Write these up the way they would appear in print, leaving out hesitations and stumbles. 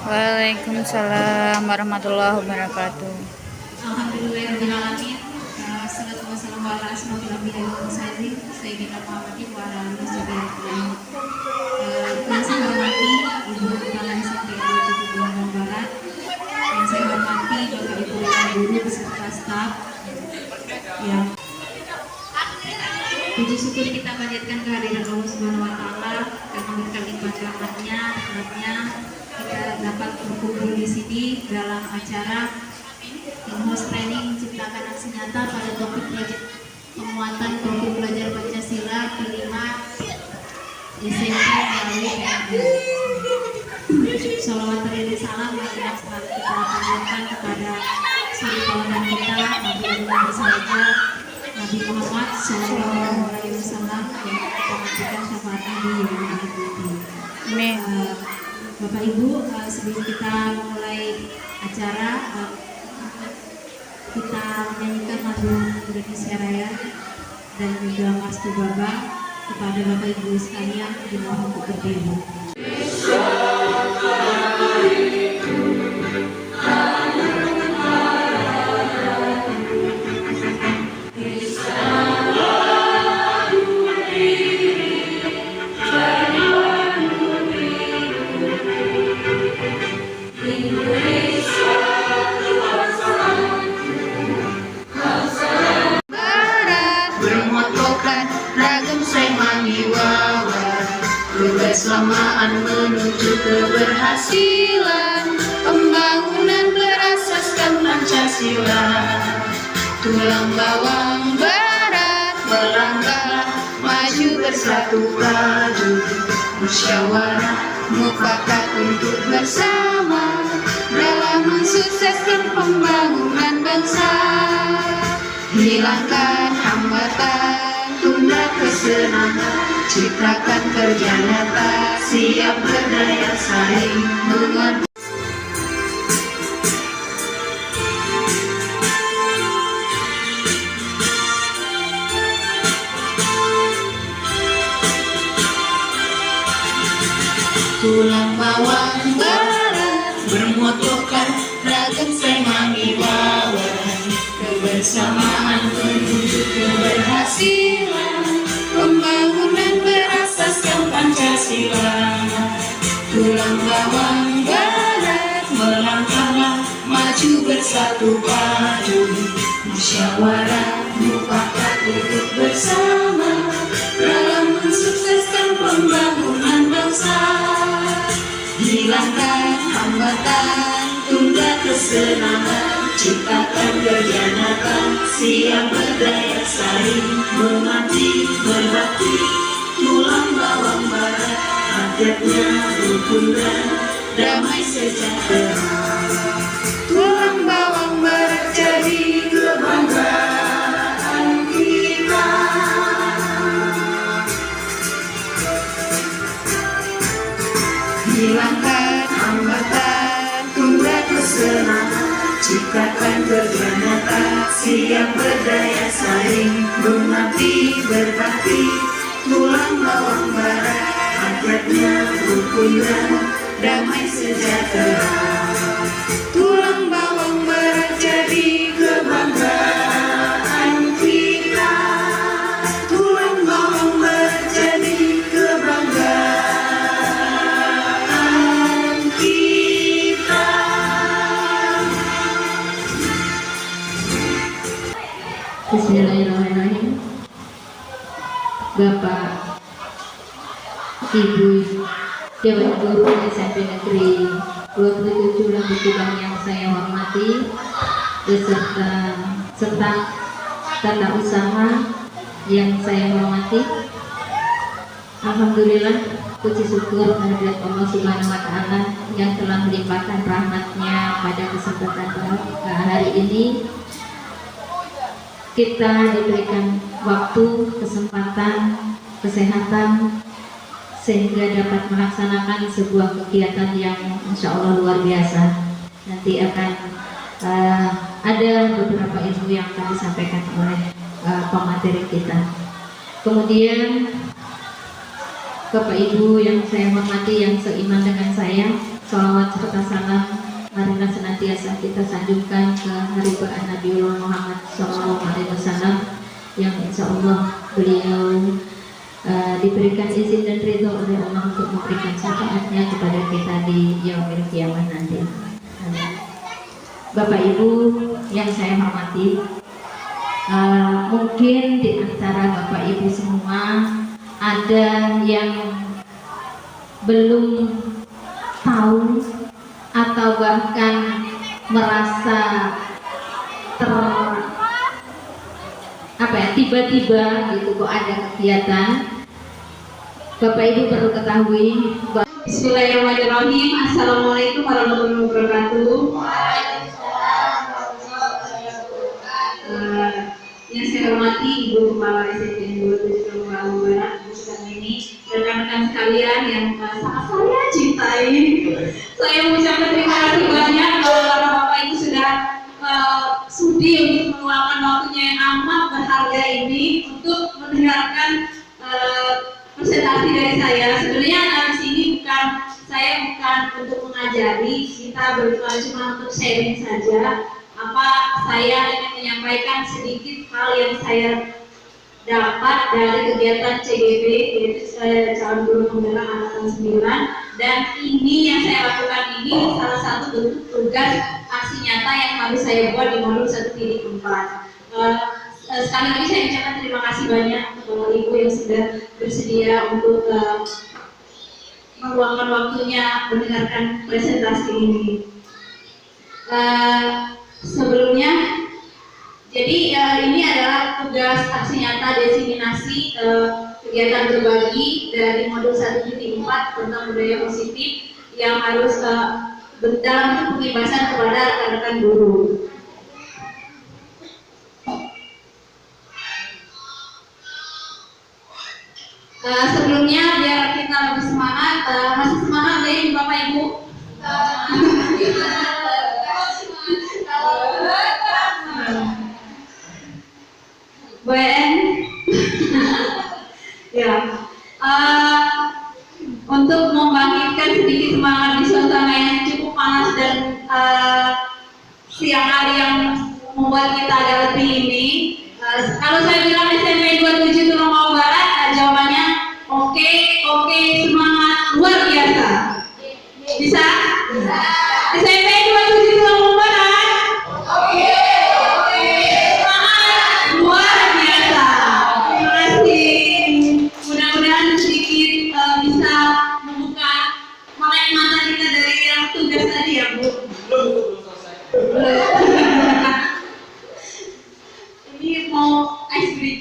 Waalaikumsalam warahmatullahi wabarakatuh. Alhamdulillahirrahmanirrahim. Salatu wassalamu ala asyrofil anbiya'i wal mursalin sayyidina Muhammadin wa ala alihi wasallam. Yang saya hormati Ibu Kepala SMP 27 Bandung Barat, yang saya hormati Bapak Ibu guru beserta staf, yang puji syukur kita panjatkan kehadiran Allah Subhanahu wa taala karena berkalimat rahmatnya, kita dapat berkumpul di sini dalam acara in-house training menciptakan aksi nyata pada topik penguatan profil pelajar Pancasila kelima SMP melalui PNU. Sholawat dan salam yang selalu kita panjatkan kepada suri tauladan kita Nabi Muhammad SAW, Nabi Muhammad Shallallahu Alaihi Wasallam, yang kita nantikan syafaatnya di yaumul akhir. Bapak Ibu, sebelum kita mulai acara, kita menyanyikan lagu Indonesia Raya dan juga Mas Baba kepada Bapak Ibu sekalian dimohon untuk berdiri. Kebersamaan menuju keberhasilan, pembangunan berasaskan Pancasila. Tulang bawang barat melangkah maju bersatu padu, musyawarah mufakat untuk bersama dalam mensukseskan pembangunan bangsa. Hilangkan hambatan, tunda kesenangan, ciptakan kerja nyata, siap berdaya saing mengerti. Tulang bawang barat bermotokan ragam semangi wawan, kebersamaan menuju keberhasilan, pembangunan berasaskan Pancasila. Tulang bawang barat melangkahlah maju bersatu padu, musyawarah mufakat untuk bersama dalam mensukseskan pembangunan bangsa. Hilangkan hambatan, tunda kesenangan, ciptakan kerja nyata, siap berdaya saing mengerti berbakti. Tulang bawang barat rakyatnya rukun dan damai sejahtera. Tulang bawang barat jadi kebanggaan kita. Hilangkan hambatan, tunda kesenangan, ciptakan kerja nyata, siap berdaya saing, mengabdi berbakti, tulang bawang bara, rakyatnya rukun dan damai sejahtera. Tulang bawang bara jadi kebanggaan kita, tulang bawang bara jadi kebanggaan kita. Bismillahirrahmanirrahim. Bapak, Ibu, Dewan Guru SMP Negeri 27 Lembu Kubang yang saya hormati, beserta staf tata usaha yang saya hormati. Alhamdulillah, puji syukur kehadirat Allah Subhanahu wa Ta'ala yang telah melimpahkan rahmatnya pada kesempatan hari ini. Kita diberikan waktu, kesempatan, kesehatan sehingga dapat melaksanakan sebuah kegiatan yang insya Allah luar biasa. Nanti akan ada beberapa ilmu yang akan disampaikan oleh pemateri kita. Kemudian Bapak Ibu yang saya hormati, yang seiman dengan saya, sholawat serta salam marilah senantiasa kita sanjungkan ke haribaan Nabiullah Muhammad SAW yang insya Allah beliau diberikan izin dan ridho oleh Allah untuk memberikan syafaatnya kepada kita di yaumil qiyamah nanti. Bapak Ibu yang saya hormati, mungkin di antara Bapak Ibu semua ada yang belum tahu atau bahkan merasa tiba-tiba gitu kok ada kegiatan. Bapak Ibu perlu ketahui. Bismillahirrahmanirrahim. Assalamualaikum warahmatullahi wabarakatuh. Yang saya hormati Ibu Kepala SMP 27 Lembu Barat, ini rekan-rekan sekalian yang sangat saya cintai. Saya mengucapkan terima kasih banyak karena Bapak Ibu sudah sudi untuk meluangkan waktunya yang amat berharga ini untuk mendengarkan presentasi dari saya. Sebenarnya di sini saya bukan untuk mengajari, kita cuma untuk sharing saja. Saya ingin menyampaikan sedikit hal yang saya dapat dari kegiatan CGP, yaitu calon guru penggerak angkatan 9, dan ini yang saya lakukan ini salah satu bentuk tugas aksi nyata yang harus saya buat di modul 1.4. Sekali lagi saya ucapkan terima kasih banyak kepada Ibu yang sudah bersedia untuk meluangkan waktunya mendengarkan presentasi ini. Sebelumnya, jadi ini adalah tugas aksi nyata diseminasi kegiatan berbagi dari modul 1.4 tentang budaya positif yang harus dalam bentuk pembebasan kepada rekan-rekan guru. Sebelumnya biar kita lebih semangat, masih semangat deh Bapak Ibu. BN ya, untuk membangkitkan sedikit semangat di suasana yang cukup panas dan siang hari yang membuat kita agak letih ini. Kalau saya bilang SMP 27 Tulungagung Barat, jawabannya oke, semangat luar biasa. Bisa? SMP 27 Tulungagung Barat. Oke. Mudah-mudahan sedikit bisa membuka melek mata kita dari yang tugas tadi ya Bu. Ini mau ice cream.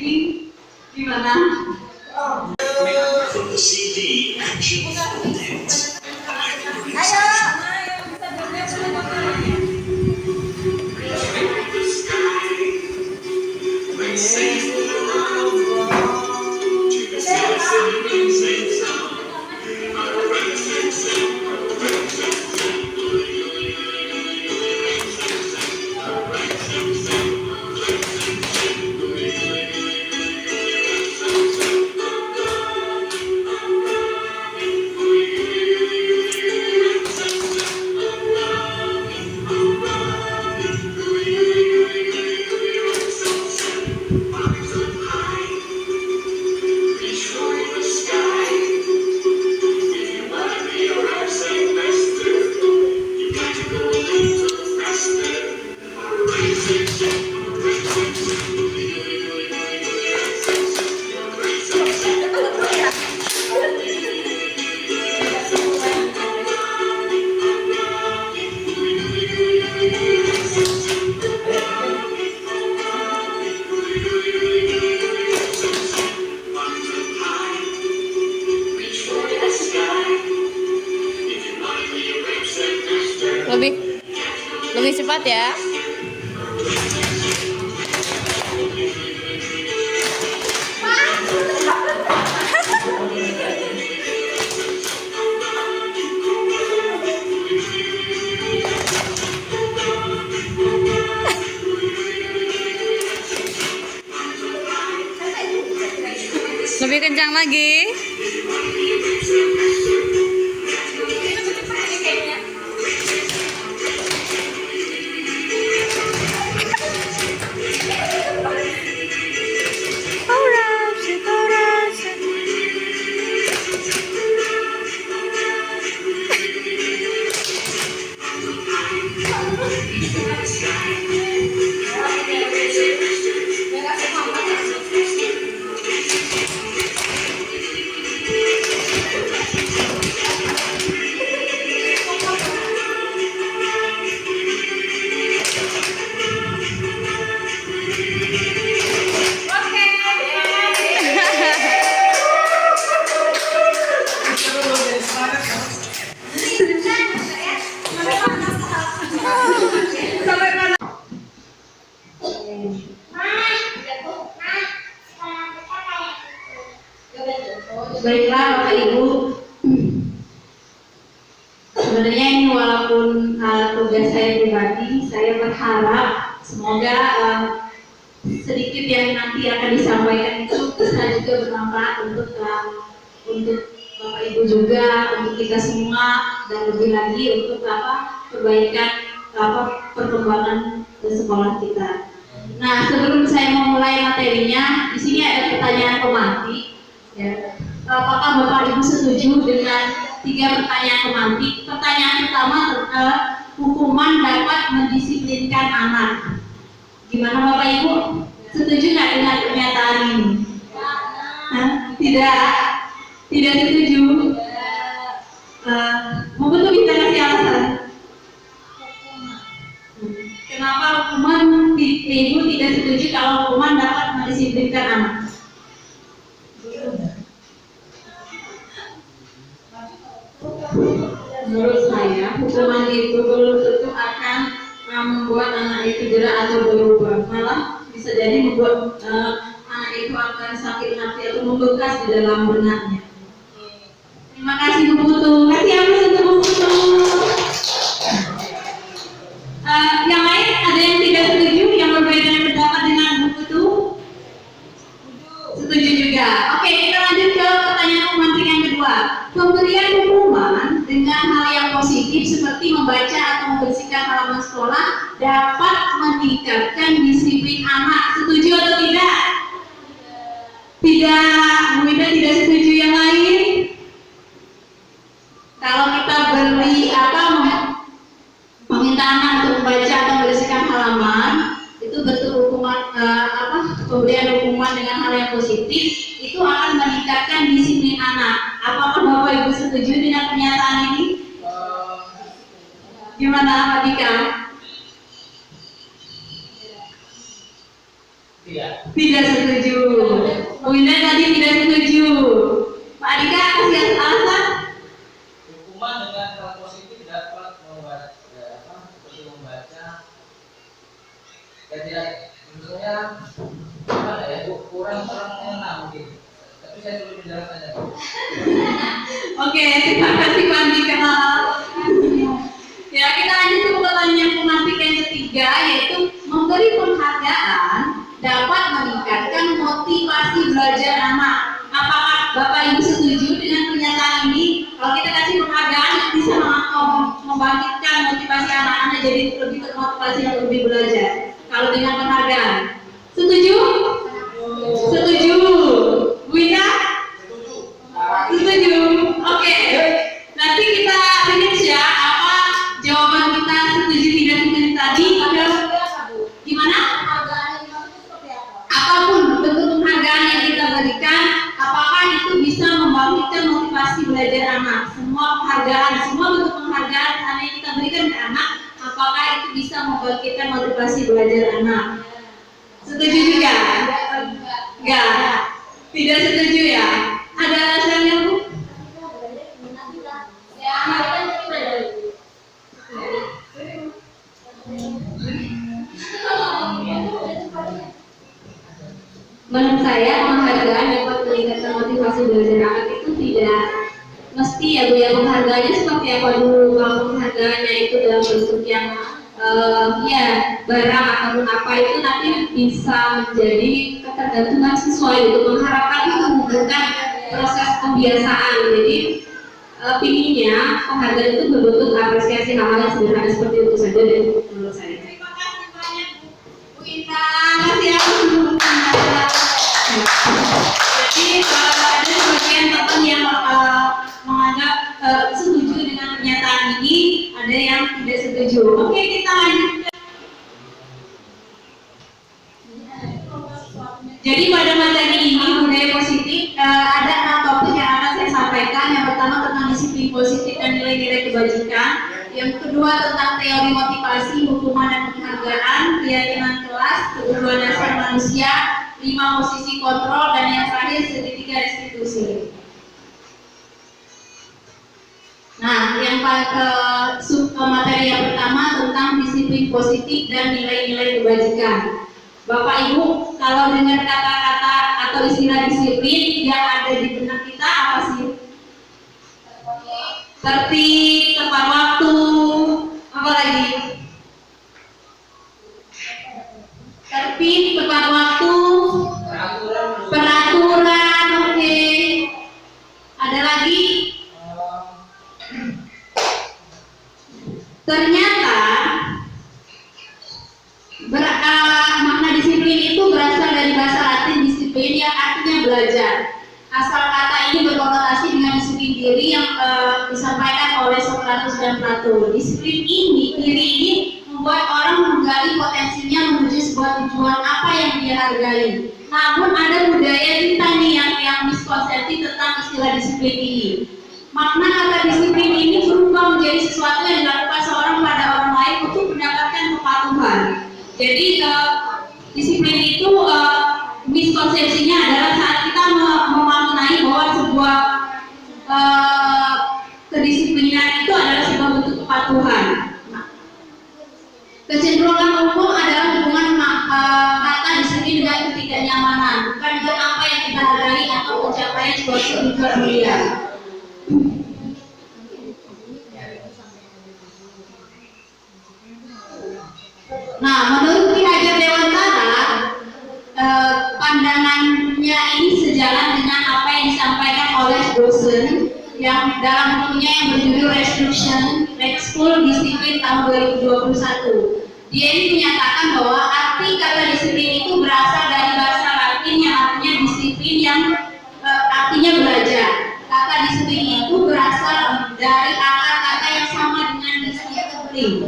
cepat ya. Lebih kencang lagi. Baiklah Bapak Ibu, sebenarnya ini walaupun tugas saya pribadi, saya berharap semoga sedikit yang nanti akan disampaikan itu bisa juga bermanfaat untuk Bapak Ibu juga, untuk kita semua, dan lebih lagi untuk perbaikan perkembangan sekolah kita. Nah, sebelum saya memulai materinya, di sini ada pertanyaan pemantik. Ya. Apakah Bapak Ibu setuju dengan 3 pertanyaan pemantik? Pertanyaan pertama, hukuman dapat mendisiplinkan anak. Gimana Bapak Ibu? Setuju nggak dengan pernyataan ini? Tidak setuju. Mungkin bisa kasih alasan. Kenapa hukuman Ibu tidak setuju kalau hukuman dapat mendisiplinkan anak? Menurut saya, hukuman itu belum tentu akan membuat anak itu jerah atau berubah. Malah bisa jadi membuat anak itu akan sakit hati atau membekas di dalam benaknya. Terima kasih Bu Putu. Kasih aplaus untuk Bu Putu. Yang lain ada yang tidak setuju, yang berbeda pendapat dengan Bu Putu? Setuju juga. Oke, kita lanjut ke pertanyaan pemantik yang kedua. Pemberian hukuman dengan hal yang positif seperti membaca atau membersihkan halaman sekolah dapat meningkatkan disiplin anak. Setuju atau tidak? Tidak. Bu Ida tidak setuju. Yang lain? Kalau kita meminta anak untuk membaca atau membersihkan halaman, itu bentuk hukuman pemberian hukuman dengan hal yang positif, itu akan meningkatkan disiplin anak. Apakah Bapak Ibu setuju dengan pernyataan ini? Gimana Pak Dika? Tidak setuju. Bu Indah tadi tidak setuju. Pak Dika kasih alasan? Hukuman dengan hal positif dapat membaca dan tidak misalnya gimana ya, kurang enak mungkin. Tapi saya sudah menjelaskannya. Oke, terima kasih Pak Dika. Ya, kita lanjut ke pertanyaan pemantik yang ketiga, yaitu memberi penghargaan dapat meningkatkan motivasi belajar anak. Apakah Bapak Ibu setuju dengan pernyataan ini? Kalau kita kasih penghargaan bisa membangkitkan motivasi anak-anak jadi lebih termotivasi untuk lebih belajar. Kalau dengan penghargaan, setuju? Setuju. Bu Ida? Setuju. Oke. Nanti kita lihat ya apa jawaban kita setuju tidak setuju tadi. Gimana? Apapun bentuk penghargaan yang kita berikan, apakah itu bisa membangkitkan motivasi belajar anak? Semua penghargaan, semua bentuk penghargaan yang kita berikan ke anak, apakah itu bisa membangkitkan motivasi belajar anak? Setuju juga? Enggak. Tidak setuju ya? Ada alasannya Bu? Ya, Menurut saya penghargaan dapat meningkatkan motivasi belajar anak itu tidak mesti ya Bu ya, penghargaannya seperti apa dulu. Kalau penghargaannya itu dalam bentuk yang ya barang ataupun apa itu nanti bisa menjadi ketergantungan siswa itu. Mengharapkan itu bukan proses pembiasaan. Jadi pinginnya penghargaan itu berbentuk apresiasi hal-hal yang sederhana seperti itu saja dari menurut saya. Terima kasih banyak Bu Intan. Kasih aku dulu. Jadi ada sebagian teman yang menganggap setuju dengan pernyataan ini, ada yang tidak setuju. Oke, kita lanjut. Jadi pada materi ini budaya positif ada 6 topik yang akan saya sampaikan. Yang pertama tentang disiplin positif dan nilai-nilai kebajikan. Yang kedua tentang teori motivasi, hukuman dan penghargaan, keyakinan kelas, kebutuhan dasar manusia, 5 posisi kontrol, dan yang terakhir segitiga restitusi. Nah, yang sub materi yang pertama tentang disiplin positif dan nilai-nilai kebajikan. Bapak Ibu, kalau dengar kata-kata atau istilah disiplin yang ada di benak kita apa sih? Tertib, tepat waktu, apa lagi? Tertib, tepat waktu, peraturan, oke. Ada lagi? Ternyata makna disiplin itu berasal dari bahasa Latin disiplin yang artinya belajar. Asal kata ini berkonotasi dengan disiplin diri yang disampaikan oleh Socrates dan Plato. Disiplin diri ini membuat orang menggali potensinya menuju sebuah tujuan apa yang dia hargai. Namun ada budaya kita nih yang miskonsepsi tentang istilah disiplin ini. Makna kata disiplin ini berubah menjadi sesuatu yang dilakukan seorang pada orang lain untuk mendapatkan kepatuhan. Jadi disiplin itu miskonsepsinya adalah saat kita memaknai bahwa sebuah kedisiplinan itu adalah sebuah bentuk kepatuhan. Kecenderungan umum adalah hubungan kata disiplin dengan ketidaknyamanan, bukan dengan apa yang kita hargai atau pencapaian suatu tujuan mulia. Nah, menurut Ki Hajar Dewantara, pandangannya ini sejalan dengan apa yang disampaikan oleh dosen yang dalam bukunya yang berjudul Restriction, School Disiplin tahun 2021. Dia ini menyatakan bahwa arti kata disiplin itu berasal dari bahasa Latin yang artinya disiplin yang artinya belajar. Kata disiplin itu berasal dari akar kata yang sama dengan disiplin.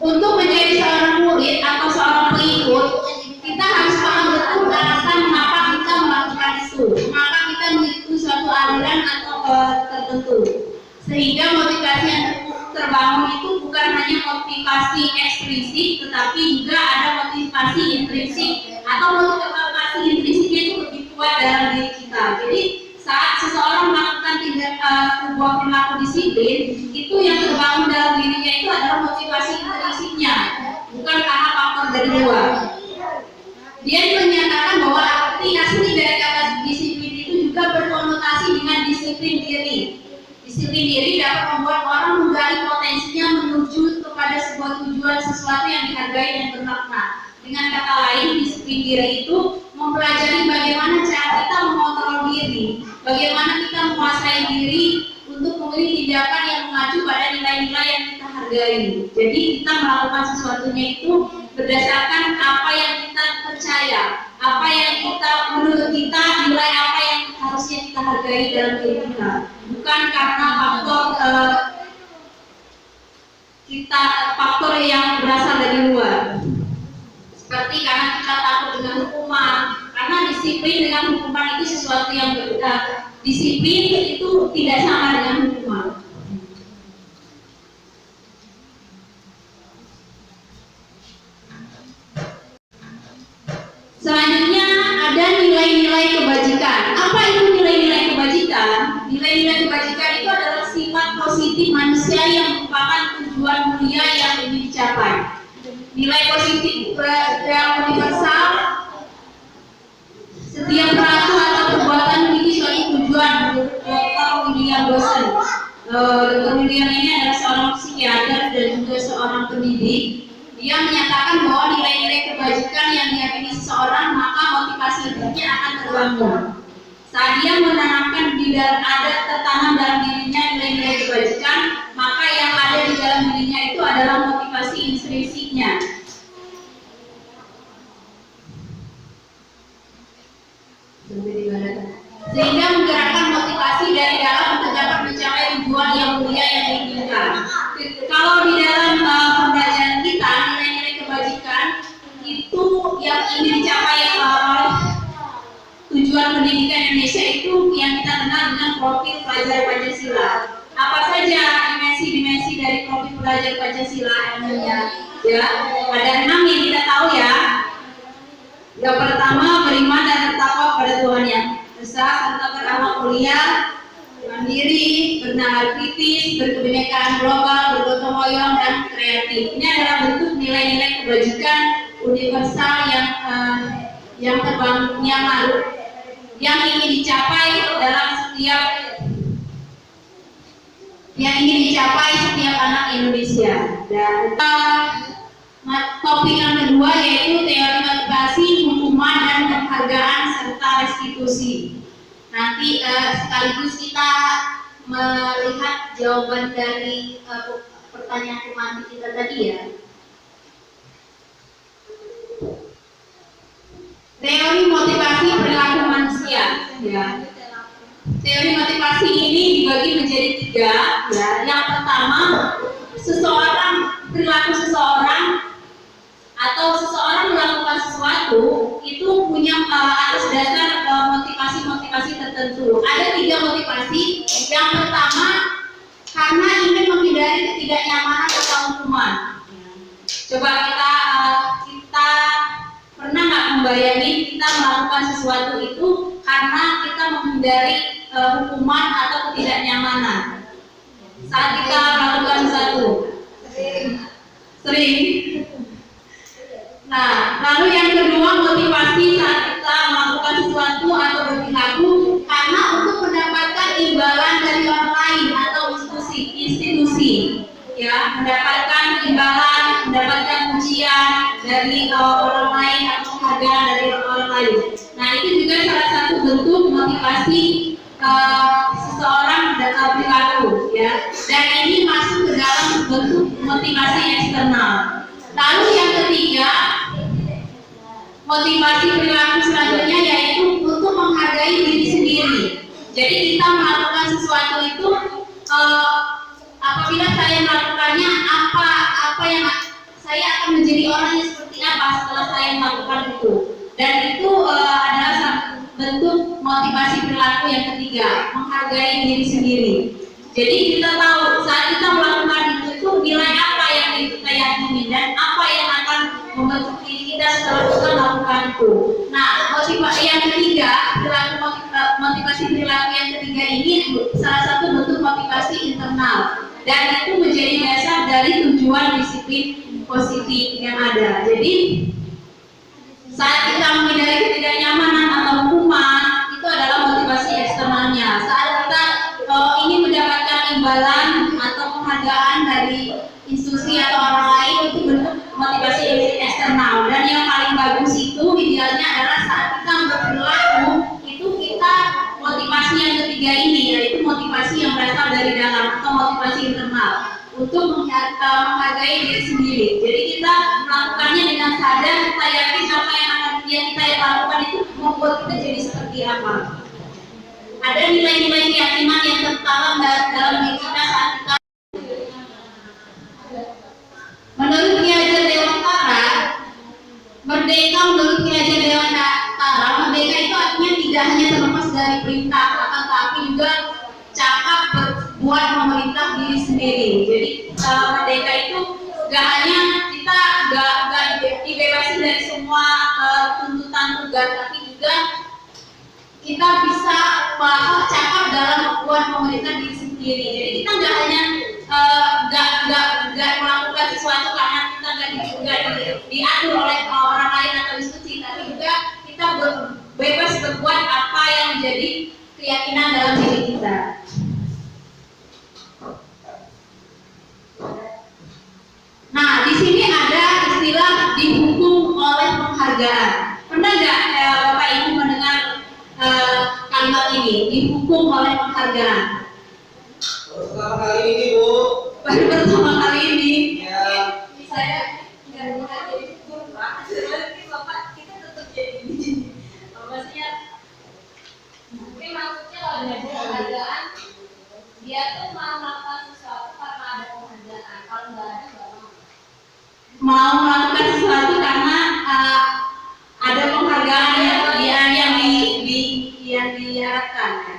Untuk menjadi seorang murid atau seorang pengikut, kita harus paham betul alasan mengapa kita melakukan itu, mengapa kita mengikuti suatu aliran atau tertentu. Sehingga motivasi yang terbangun itu bukan hanya motivasi eksplisit, tetapi juga ada motivasi intrinsik, atau motivasi intrinsiknya itu lebih kuat dalam diri kita. Jadi saat seseorang melakukan sebuah perilaku disiplin, itu yang terbangun dalam dirinya itu adalah motivasi intrinsiknya, bukan karena faktor dari luar. Dia menyatakan bahwa arti asli dari kata disiplin itu juga berkonotasi dengan disiplin diri. Disiplin diri dapat membuat orang menggali potensinya menuju kepada sebuah tujuan sesuatu yang dihargai dan bermakna. Dengan kata lain, disiplin diri itu mempelajari bagaimana cara kita mengontrol diri, bagaimana kita menguasai diri untuk memilih tindakan yang mengacu pada nilai-nilai yang kita hargai. Jadi kita melakukan sesuatunya itu berdasarkan apa yang kita percaya, apa yang kita menurut kita, nilai apa yang harusnya kita hargai dalam diri kita, bukan karena faktor yang berasal dari luar. Seperti karena kita takut dengan hukuman, karena disiplin dengan hukuman itu sesuatu yang berbeda. Disiplin itu tidak sama dengan hukuman. Selanjutnya ada nilai-nilai kebajikan. Apa itu nilai-nilai kebajikan? Nilai-nilai kebajikan itu adalah sifat positif manusia yang merupakan tujuan mulia yang ingin dicapai. Nilai positif yang Dr. William ini adalah seorang psikiater dan juga seorang pendidik. Dia menyatakan bahwa nilai-nilai kebajikan yang diyakini seseorang, maka motivasi hidupnya akan terbangun. Saat dia menanamkan tertanam dalam dirinya nilai-nilai kebajikan, maka yang ada di dalam dirinya itu adalah motivasi intrinsiknya. Sehingga menggerakkan motivasi dari dalam untuk dapat mencapai tujuan yang mulia yang diinginkan. Kalau di dalam pembelajaran kita, nilai-nilai kebajikan itu yang ingin dicapai tujuan pendidikan Indonesia itu yang kita kenal dengan profil pelajar Pancasila. Apa saja dimensi-dimensi dari profil pelajar Pancasila ilmunya? Ya, ada 6 yang kita tahu ya. Yang pertama, beriman dan bertakwa pada Tuhan Yang Esa, serta beramal mulia, mandiri, bernalar kritis, berkebinekaan global, bergotong royong, dan kreatif. Ini adalah bentuk nilai-nilai kebajikan universal yang ingin dicapai dalam setiap anak Indonesia. Dan topik yang kedua yaitu teori motivasi, hukuman, dan penghargaan serta restitusi. Nanti sekaligus kita melihat jawaban dari pertanyaan pemantik kita tadi ya. Teori motivasi perilaku manusia. Ya. Teori motivasi ini dibagi menjadi 3. Ya. Yang pertama, perilaku seseorang atau seseorang melakukan sesuatu itu punya atas dasar motivasi tertentu. Ada 3 motivasi. Yang pertama, karena ingin menghindari ketidaknyamanan atau hukuman. Coba kita pernah nggak membayangin kita melakukan sesuatu itu karena kita menghindari hukuman atau ketidaknyamanan saat kita melakukan sesuatu? Sering. Nah, lalu yang kedua, motivasi saat kita melakukan sesuatu atau berperilaku karena untuk mendapatkan imbalan dari orang lain atau institusi, ya, mendapatkan imbalan, mendapatkan pujian dari orang lain atau penghargaan dari orang lain. Nah, itu juga salah satu bentuk motivasi seseorang dalam perilaku, ya. Dan ini masuk ke dalam bentuk motivasi eksternal. Lalu yang ketiga, motivasi perilaku selanjutnya yaitu untuk menghargai diri sendiri. Jadi kita melakukan sesuatu itu apabila saya melakukannya, apa yang saya akan menjadi orang yang seperti apa setelah saya melakukan itu. Dan itu adalah bentuk motivasi perilaku yang ketiga, menghargai diri sendiri. Jadi kita tahu saat kita melakukan itu nilai apa yang kita yakini dan apa yang akan membentuk diri kita setelah kita melakukan itu. Nah, motivasi yang ketiga, motivasi perilaku yang ketiga ini salah satu bentuk motivasi internal dan itu menjadi dasar dari tujuan disiplin positif yang ada. Jadi saat kita menghindari ketidaknyamanan atau hukuman itu adalah motivasi eksternalnya. Saat kita ingin mendapatkan imbalan atau penghargaan dari institusi atau orang lain itu bentuk motivasi eksternal. Dan yang paling bagus itu idealnya adalah saat kita berperilaku itu kita motivasi yang ketiga ini yaitu motivasi yang berasal dari dalam atau motivasi internal untuk menghargai diri sendiri. Jadi kita melakukannya dengan sadar, kita yakin apa yang akan kita lakukan itu membuat kita jadi seperti apa. Ada nilai-nilai keyakinan yang tertanam dalam diri kita saat kita. Menurut Ki Hajar Dewantara, merdeka itu artinya tidak hanya terlepas dari perintah, tetapi juga cakap berbuat memerintah diri sendiri. Jadi merdeka itu gak hanya kita gak dibebasi dari semua tuntutan tugas, tapi juga kita bisa cakap dalam membuat pemerintah diri sendiri. Jadi kita nggak hanya nggak melakukan sesuatu karena kita nggak diatur oleh orang lain atau institusi, tapi juga kita bebas berbuat apa yang menjadi keyakinan dalam diri kita. penghargaan. Pernah nggak Bapak Ibu mendengar kalimat ini, dihukum oleh penghargaan? Pertama kali ini Bu. Baru pertama kali ini. Ya. Saya nggak bisa jadi hukum Pak. Jadi Bapak kita tetap jadi maksudnya mungkin maksudnya kalau ada penghargaan dia tuh mau melakukan sesuatu karena ada penghargaan, kalau nggak ada nggak Mau melakukan sesuatu karena ada penghargaan yang diharapkan. Ya.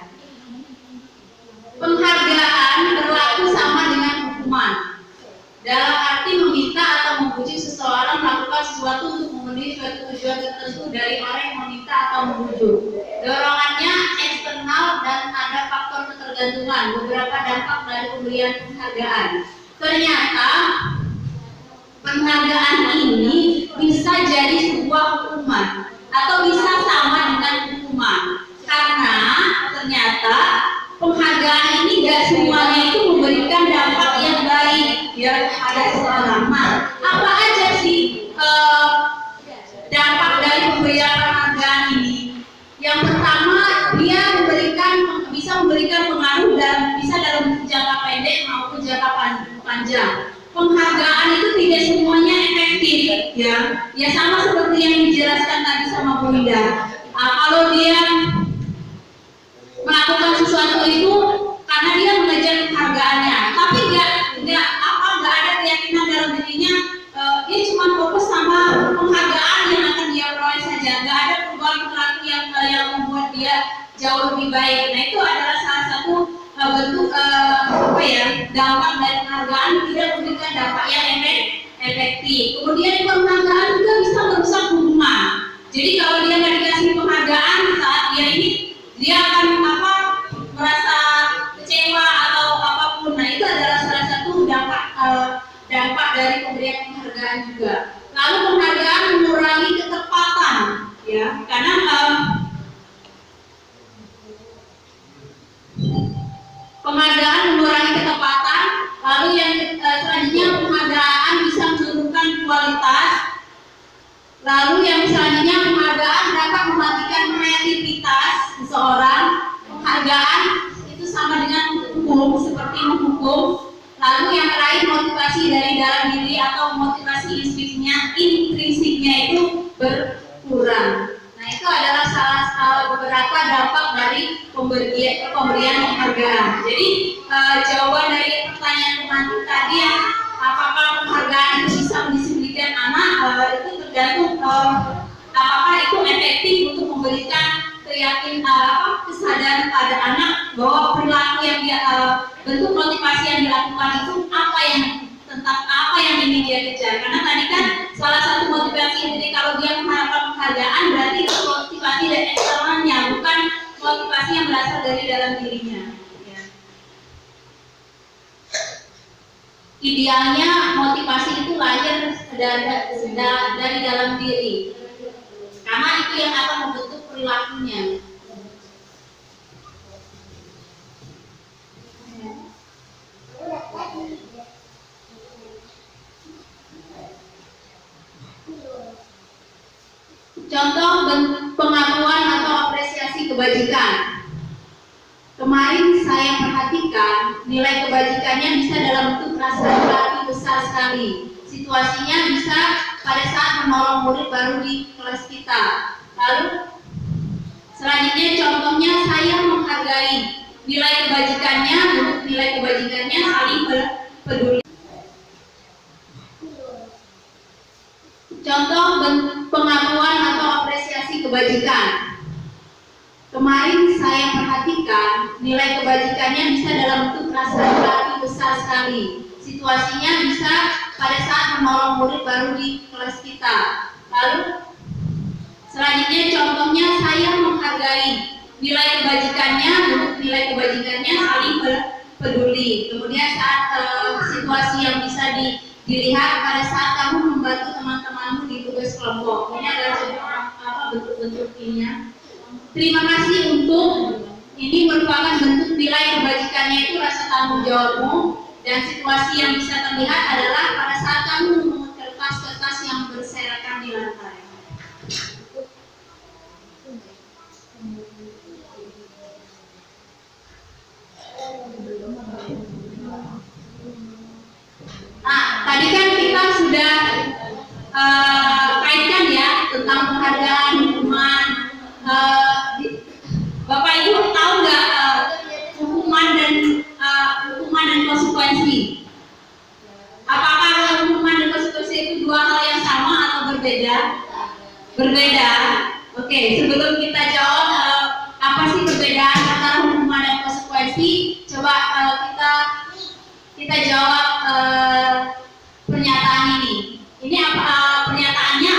Penghargaan berlaku sama dengan hukuman. Dalam arti meminta atau membujuk seseorang melakukan sesuatu untuk memenuhi suatu tujuan tertentu dari orang yang meminta atau membujuk. Dorongannya eksternal dan ada faktor ketergantungan. Beberapa dampak dari pemberian penghargaan. Ternyata penghargaan ini bisa jadi sebuah hukuman atau bisa sama dengan hukuman. Karena ternyata penghargaan ini tidak semuanya itu memberikan dampak yang baik ya pada seseorang. Nah, apa aja sih dampak dari pemberian penghargaan ini? Yang pertama, dia bisa memberikan pengaruh dan bisa dalam jangka pendek maupun jangka panjang. Penghargaan itu tidak semuanya efektif ya sama seperti yang dijelaskan tadi sama Bu Ida. Kalau dia melakukan sesuatu itu karena dia mengejar penghargaannya, tapi nggak ada keyakinan dalam dirinya, dia cuma fokus sama penghargaan yang akan dia peroleh saja, nggak ada perubahan perilaku yang membuat dia jauh lebih baik. Nah, itu adalah salah satu bentuk dampak dari penghargaan, tidak memberikan dampak yang efektif. Kemudian penghargaan juga bisa merusak hubungan. Jadi kalau dia nggak dikasih penghargaan saat dia akan merasa kecewa atau apapun. Nah, itu adalah salah satu dampak dari pemberian penghargaan juga. Lalu penghargaan mengurangi ketepatan ya, karena penghargaan mengurangi ketepatan. Lalu yang selanjutnya penghargaan bisa menurunkan kualitas. Lalu yang selanjutnya penghargaan dapat mematikan kreativitas seseorang. Penghargaan itu sama dengan hukum, seperti menghukum. Lalu yang terakhir motivasi dari dalam diri atau motivasi intrinsiknya itu berkurang. Nah, itu adalah beberapa dampak dari pemberian penghargaan. Jadi jawaban dari pertanyaan teman tadi apakah penghargaan itu bisa mendisiplinkan anak, itu tergantung apakah itu efektif untuk memberikan kesadaran pada anak bahwa perilaku yang bentuk motivasi yang dilakukan itu tentang apa yang ingin dia kejar. Karena tadi kan salah satu motivasi jadi kalau dia mengharapkan penghargaan berarti itu motivasi dari eksternalnya, bukan motivasi yang berasal dari dalam dirinya. Ya. Idealnya motivasi itu lahir dari dalam diri, karena itu yang akan membentuk perilakunya. Contoh pengakuan atau apresiasi kebajikan. Kemarin saya perhatikan nilai kebajikannya bisa dalam bentuk rasa empati besar sekali. Situasinya bisa pada saat menolong murid baru di kelas kita. Lalu selanjutnya contohnya saya menghargai nilai kebajikannya, bentuk nilai kebajikannya saling peduli. Contoh pengakuan atau apresiasi kebajikan. Kemarin saya perhatikan nilai kebajikannya bisa dalam bentuk rasa empati besar sekali. Situasinya bisa pada saat menolong murid baru di kelas kita. Lalu selanjutnya contohnya saya menghargai nilai kebajikannya, bentuk nilai kebajikannya saling peduli. Kemudian saat situasi yang bisa dilihat pada saat kamu membantu teman-temanmu di tugas kelompok. Ini adalah bentuk-bentuk ininya. Terima kasih untuk ini merupakan bentuk nilai kebajikannya itu rasa tanggung jawabmu, dan situasi yang bisa terlihat adalah pada saat kamu memungut kertas-kertas yang berserakan di lantai. berbeda. Oke, sebelum kita jawab apa sih perbedaan antara hukuman dan konsekuensi, coba kita jawab pernyataan ini. Ini apa pernyataannya?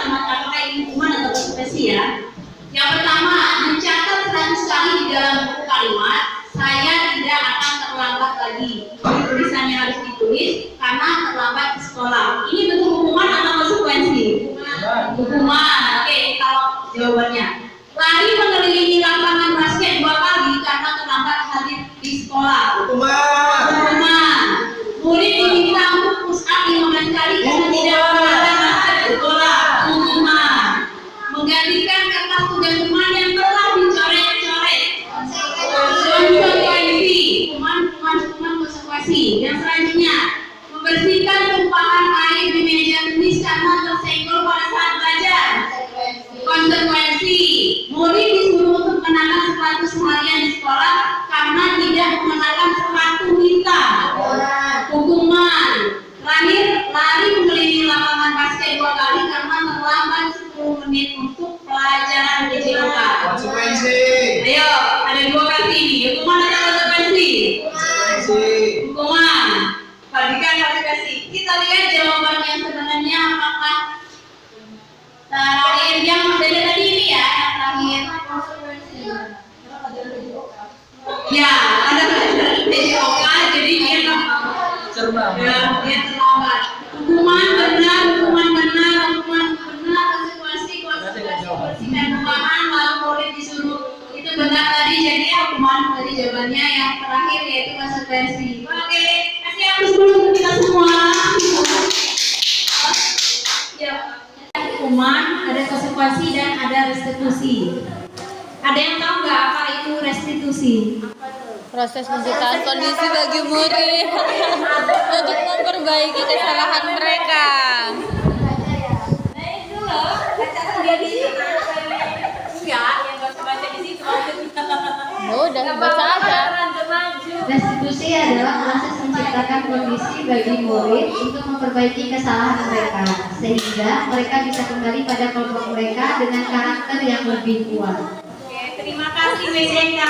Apakah ini hukuman atau konsekuensi ya? Yang pertama, mencatat 100 kali di dalam buku kalimat, saya tidak akan terlambat lagi. Tulisannya harus ditulis karena terlambat di sekolah. Ini bentuk hukuman atau konsekuensi? Hukuman. Oke, kalau jawabannya. Lari mengelilingi lapangan basket 2 kali karena terlambat hadir di sekolah. Hukuman. Murid diminta untuk push up 15 kali karena tidak menggunakan masker di sekolah. Hukuman. Menggantikan kertas tugas rumah yang telah dicoret-coret. Konsekuensi. Hukuman konsekuensi. Yang selanjutnya, membersihkan tumpahan air di meja tulis karena tersenggol pada saat belajar. Konsekuensi. Murid disuruh untuk mengenakan sepatu seharian di sekolah karena tidak mengenakan sepatu hitam. Hukuman. Terakhir, lari mengelilingi lapangan basket 2 kali karena terlambat 10 menit untuk pelajaran DJOK. Konsekuensi. Ayo, ada 2 versi ini. Hukuman atau konsekuensi? Hukuman. Berikan konsekuensi. Kita lihat jawaban yang sebenarnya apakah terakhir yang dari tadi ini ya, yang terakhir. Ya, ada DJOK, jadi dia dia terlambat. Hukuman benar, konsekuensi, bersihkan ruangan, lalu murid disuruh. Itu benar tadi, jadi hukuman tadi jawabannya. Yang terakhir yaitu konsekuensi. Oke, kasih aplaus dulu untuk kita semua. Ya, hukuman, ada konsekuensi dan ada restitusi. Ada yang tahu nggak apa itu restitusi? Proses penciptaan kondisi bagi murid untuk memperbaiki kesalahan mereka. Udah baca aja. Restitusi adalah proses menciptakan kondisi bagi murid untuk memperbaiki kesalahan mereka, sehingga mereka bisa kembali pada kelompok mereka dengan karakter yang lebih kuat. Oke, terima kasih BCK.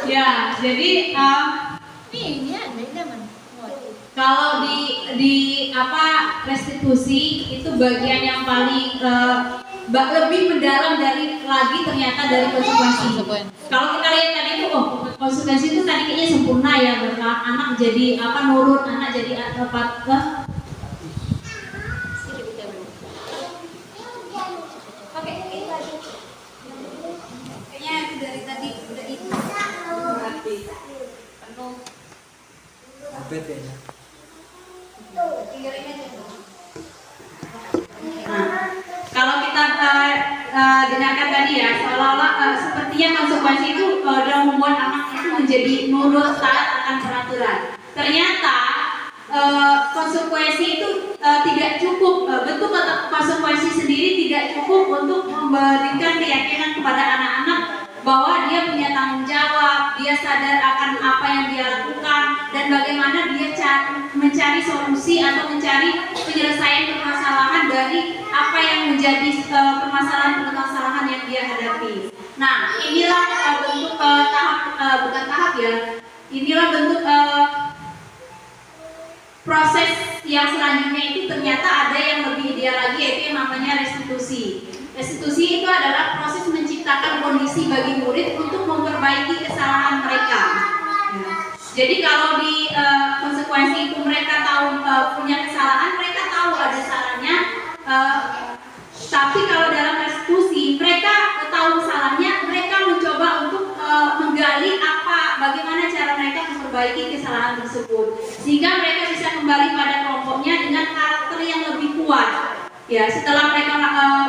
Ya, jadi kalau di apa restitusi itu bagian yang paling lebih mendalam dari lagi ternyata dari konsekuensi. Kalau kita lihat tadi itu konsekuensi itu tadi kayaknya sempurna ya, berkat anak jadi apa nurut, anak jadi apa Oke, kayaknya itu dari tadi udah itu. Penuh. Tinggalin aja. Nah, kalau kita dengarkan tadi ya, seolah-olah sepertinya konsekuensi itu dalam membuat anak itu menjadi nurut taat akan peraturan. Ternyata konsekuensi itu tidak cukup, bentuk konsekuensi sendiri tidak cukup untuk memberikan keyakinan kepada anak-anak bahwa dia punya tanggung jawab, dia sadar akan apa yang dia lakukan dan bagaimana dia mencari solusi atau mencari penyelesaian permasalahan dari apa yang menjadi permasalahan yang dia hadapi. Nah, inilah bentuk bukan tahap ya. Inilah bentuk proses yang selanjutnya itu ternyata ada yang lebih ideal lagi, yaitu yang namanya restitusi. Restitusi itu adalah proses menciptakan kondisi bagi murid untuk memperbaiki kesalahan mereka. Jadi kalau di konsekuensi itu mereka tahu punya kesalahan, mereka tahu ada salahnya. Tapi kalau dalam restitusi mereka tahu kesalahannya, mereka mencoba untuk menggali bagaimana cara mereka memperbaiki kesalahan tersebut, sehingga mereka bisa kembali pada kelompoknya dengan karakter yang lebih kuat. Ya, setelah mereka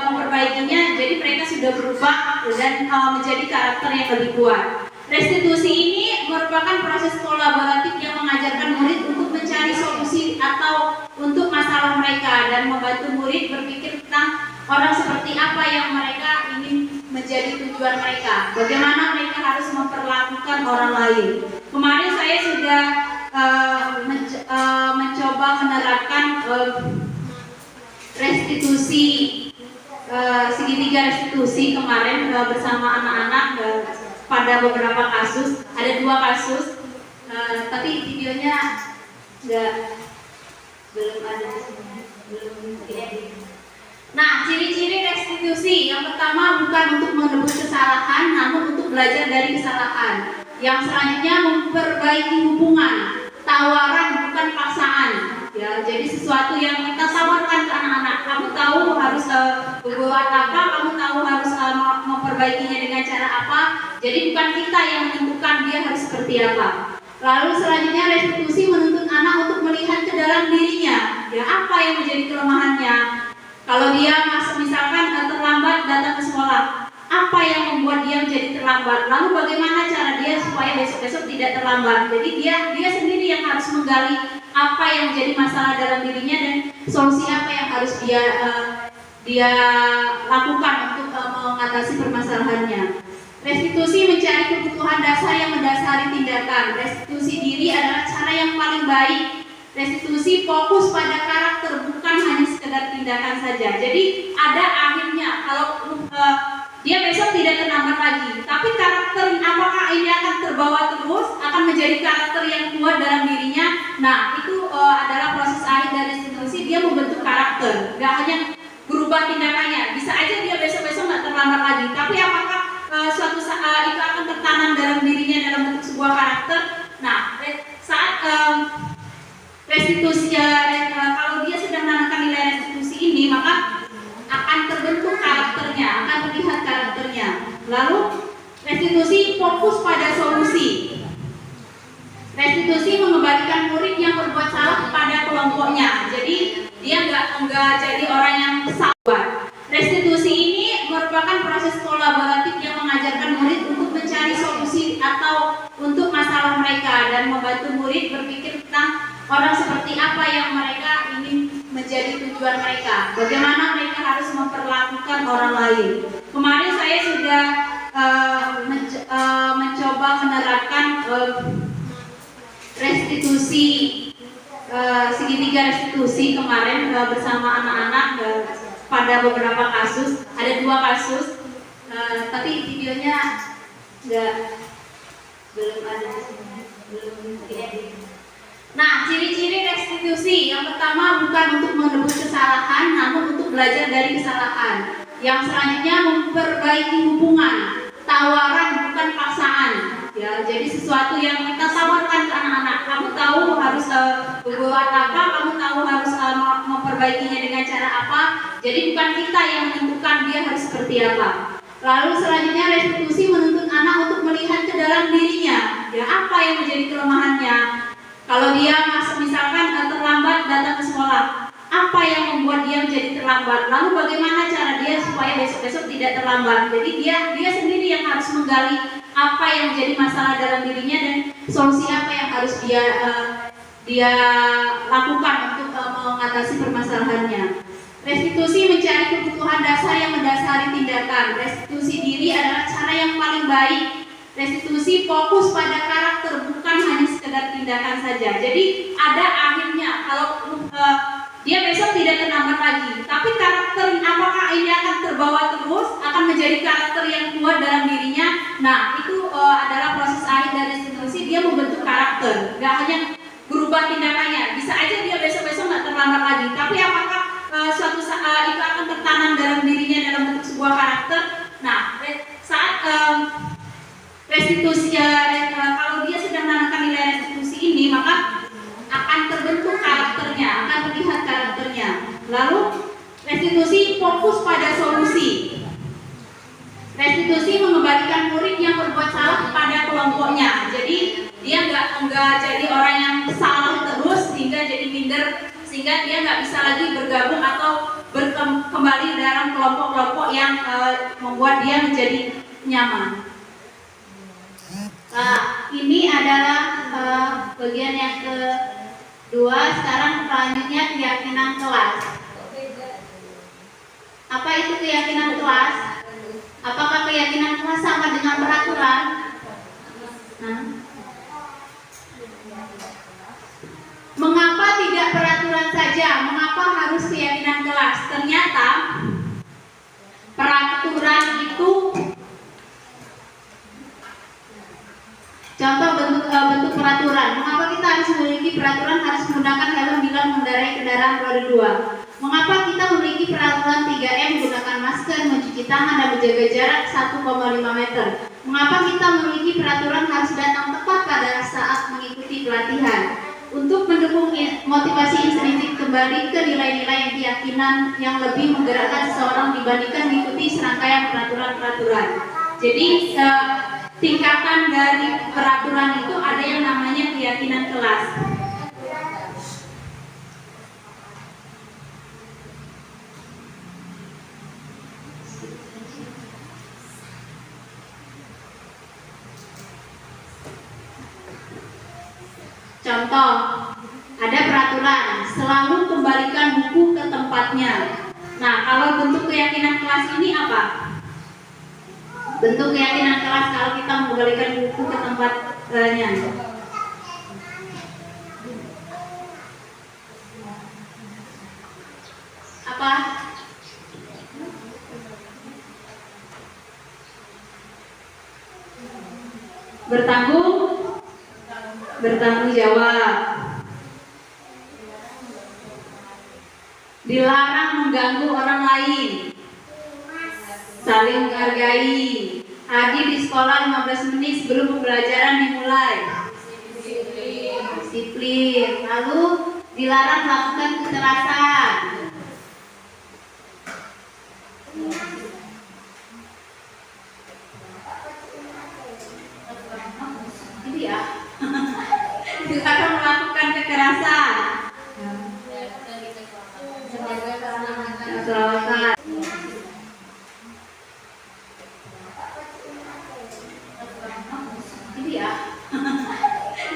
memperbaikinya, jadi mereka sudah berubah dan menjadi karakter yang lebih kuat. Restitusi ini merupakan proses kolaboratif yang mengajarkan murid untuk mencari solusi atau untuk masalah mereka dan membantu murid berpikir tentang orang seperti apa yang mereka ingin menjadi tujuan mereka. Bagaimana mereka harus memperlakukan orang lain. Kemarin saya sudah mencoba menerapkan restitusi segitiga restitusi kemarin bersama anak-anak pada beberapa kasus, ada 2 kasus, tapi videonya belum ada di sini, belum diedit. Nah, ciri-ciri restitusi yang pertama bukan untuk menebus kesalahan, namun untuk belajar dari kesalahan. Yang selanjutnya memperbaiki hubungan, tawaran bukan paksaan. Ya, jadi sesuatu yang kita tawarkan ke anak-anak. Kamu tahu harus berbuat apa, kamu tahu harus memperbaikinya dengan cara apa. Jadi bukan kita yang menentukan dia harus seperti apa. Lalu selanjutnya restitusi menuntut anak untuk melihat ke dalam dirinya. Ya, apa yang menjadi kelemahannya? Kalau dia misalkan terlambat datang ke sekolah, apa yang membuat dia menjadi terlambat? Lalu bagaimana cara dia supaya besok-besok tidak terlambat? Jadi dia sendiri yang harus menggali apa yang menjadi masalah dalam dirinya dan solusi apa yang harus dia lakukan untuk mengatasi permasalahannya. Restitusi mencari kebutuhan dasar yang mendasari tindakan. Restitusi diri adalah cara yang paling baik. Restitusi fokus pada karakter, bukan hanya sekedar tindakan saja. Jadi ada akhirnya, kalau dia besok tidak terlambat lagi, tapi karakter apakah ini akan terbawa terus, akan menjadi karakter yang kuat dalam dirinya. Nah, itu adalah proses akhir dari restitusi. Dia membentuk karakter, gak hanya berubah tindakannya. Bisa aja dia besok-besok nggak terlambat lagi, tapi apakah suatu saat itu akan tertanam dalam dirinya dalam bentuk sebuah karakter? Nah, saat restitusi, kalau dia sedang menanamkan nilai restitusi ini, maka akan terbentuk karakternya, akan terlihat karakternya. Lalu restitusi fokus pada solusi. Restitusi mengembalikan murid yang berbuat salah kepada kelompoknya. Jadi dia nggak jadi orang yang sabar. Restitusi ini merupakan proses kolaboratif yang mengajarkan murid untuk mencari solusi atau untuk masalah mereka dan membantu murid berpikir tentang orang seperti apa yang mereka ingin menjadi tujuan mereka. Bagaimana mereka harus memperlakukan orang lain. Kemarin saya sudah mencoba menerapkan restitusi, segitiga restitusi kemarin bersama anak-anak pada beberapa kasus, ada 2 kasus, tapi videonya belum ada di sini, belum diedit. Nah, ciri-ciri restitusi yang pertama bukan untuk menebus kesalahan, namun untuk belajar dari kesalahan. Yang selanjutnya memperbaiki hubungan, tawaran bukan paksaan. Ya, jadi sesuatu yang kita tawarkan ke anak-anak. Kamu tahu harus berbuat apa, kamu tahu harus memperbaikinya dengan cara apa. Jadi bukan kita yang menentukan dia harus seperti apa. Lalu selanjutnya restitusi menuntut anak untuk melihat ke dalam dirinya. Ya, apa yang menjadi kelemahannya? Kalau dia misalkan terlambat datang ke sekolah, apa yang membuat dia menjadi terlambat? Lalu bagaimana cara dia supaya besok-besok tidak terlambat? Jadi dia sendiri yang harus menggali apa yang menjadi masalah dalam dirinya dan solusi apa yang harus dia lakukan untuk mengatasi permasalahannya. Restitusi mencari kebutuhan dasar yang mendasari tindakan. Restitusi diri adalah cara yang paling baik. Restitusi fokus pada karakter, bukan hanya sekedar tindakan saja. Jadi ada akhirnya, kalau dia besok tidak terlambat lagi, tapi karakter apakah ini akan terbawa terus, akan menjadi karakter yang kuat dalam dirinya. Nah, itu adalah proses akhir dari restitusi. Dia membentuk karakter, gak hanya berubah tindakannya. Bisa aja dia besok-besok nggak terlambat lagi, tapi apakah suatu saat itu akan tertanam dalam dirinya dalam bentuk sebuah karakter? Nah, saat restitusi, kalau dia sedang menanamkan nilai restitusi ini, maka akan terbentuk karakternya, akan terlihat karakternya. Lalu restitusi fokus pada solusi. Restitusi mengembalikan murid yang berbuat salah kepada kelompoknya. Jadi dia nggak jadi orang yang salah terus sehingga jadi minder, sehingga dia nggak bisa lagi bergabung atau kembali dalam kelompok-kelompok yang membuat dia menjadi nyaman. Nah, ini adalah bagian yang kedua. Sekarang selanjutnya keyakinan kelas. Apa itu keyakinan kelas? Apakah keyakinan kelas sama dengan peraturan? Mengapa tidak peraturan saja? Mengapa harus keyakinan kelas? Ternyata kedua, mengapa kita memiliki peraturan 3M menggunakan masker, mencuci tangan, dan menjaga jarak 1,5 meter? Mengapa kita memiliki peraturan harus datang tepat pada saat mengikuti pelatihan? Untuk mendukung motivasi intrinsik kembali ke nilai-nilai keyakinan yang lebih menggerakkan seseorang dibandingkan mengikuti serangkaian peraturan-peraturan. Jadi tingkatan dari peraturan itu ada yang namanya keyakinan kelas. Contoh, ada peraturan selalu kembalikan buku ke tempatnya. Nah, kalau bentuk keyakinan kelas ini apa? Bentuk keyakinan kelas kalau kita mengembalikan buku ke tempatnya. Apa? Bertanggung jawab. Dilarang mengganggu orang lain. Saling menghargai. Hadir di sekolah 15 menit sebelum pembelajaran dimulai. Disiplin. Lalu dilarang melakukan kekerasan. Ini ya. Dilarang melakukan kekerasan. Keselamatan. Ini ya.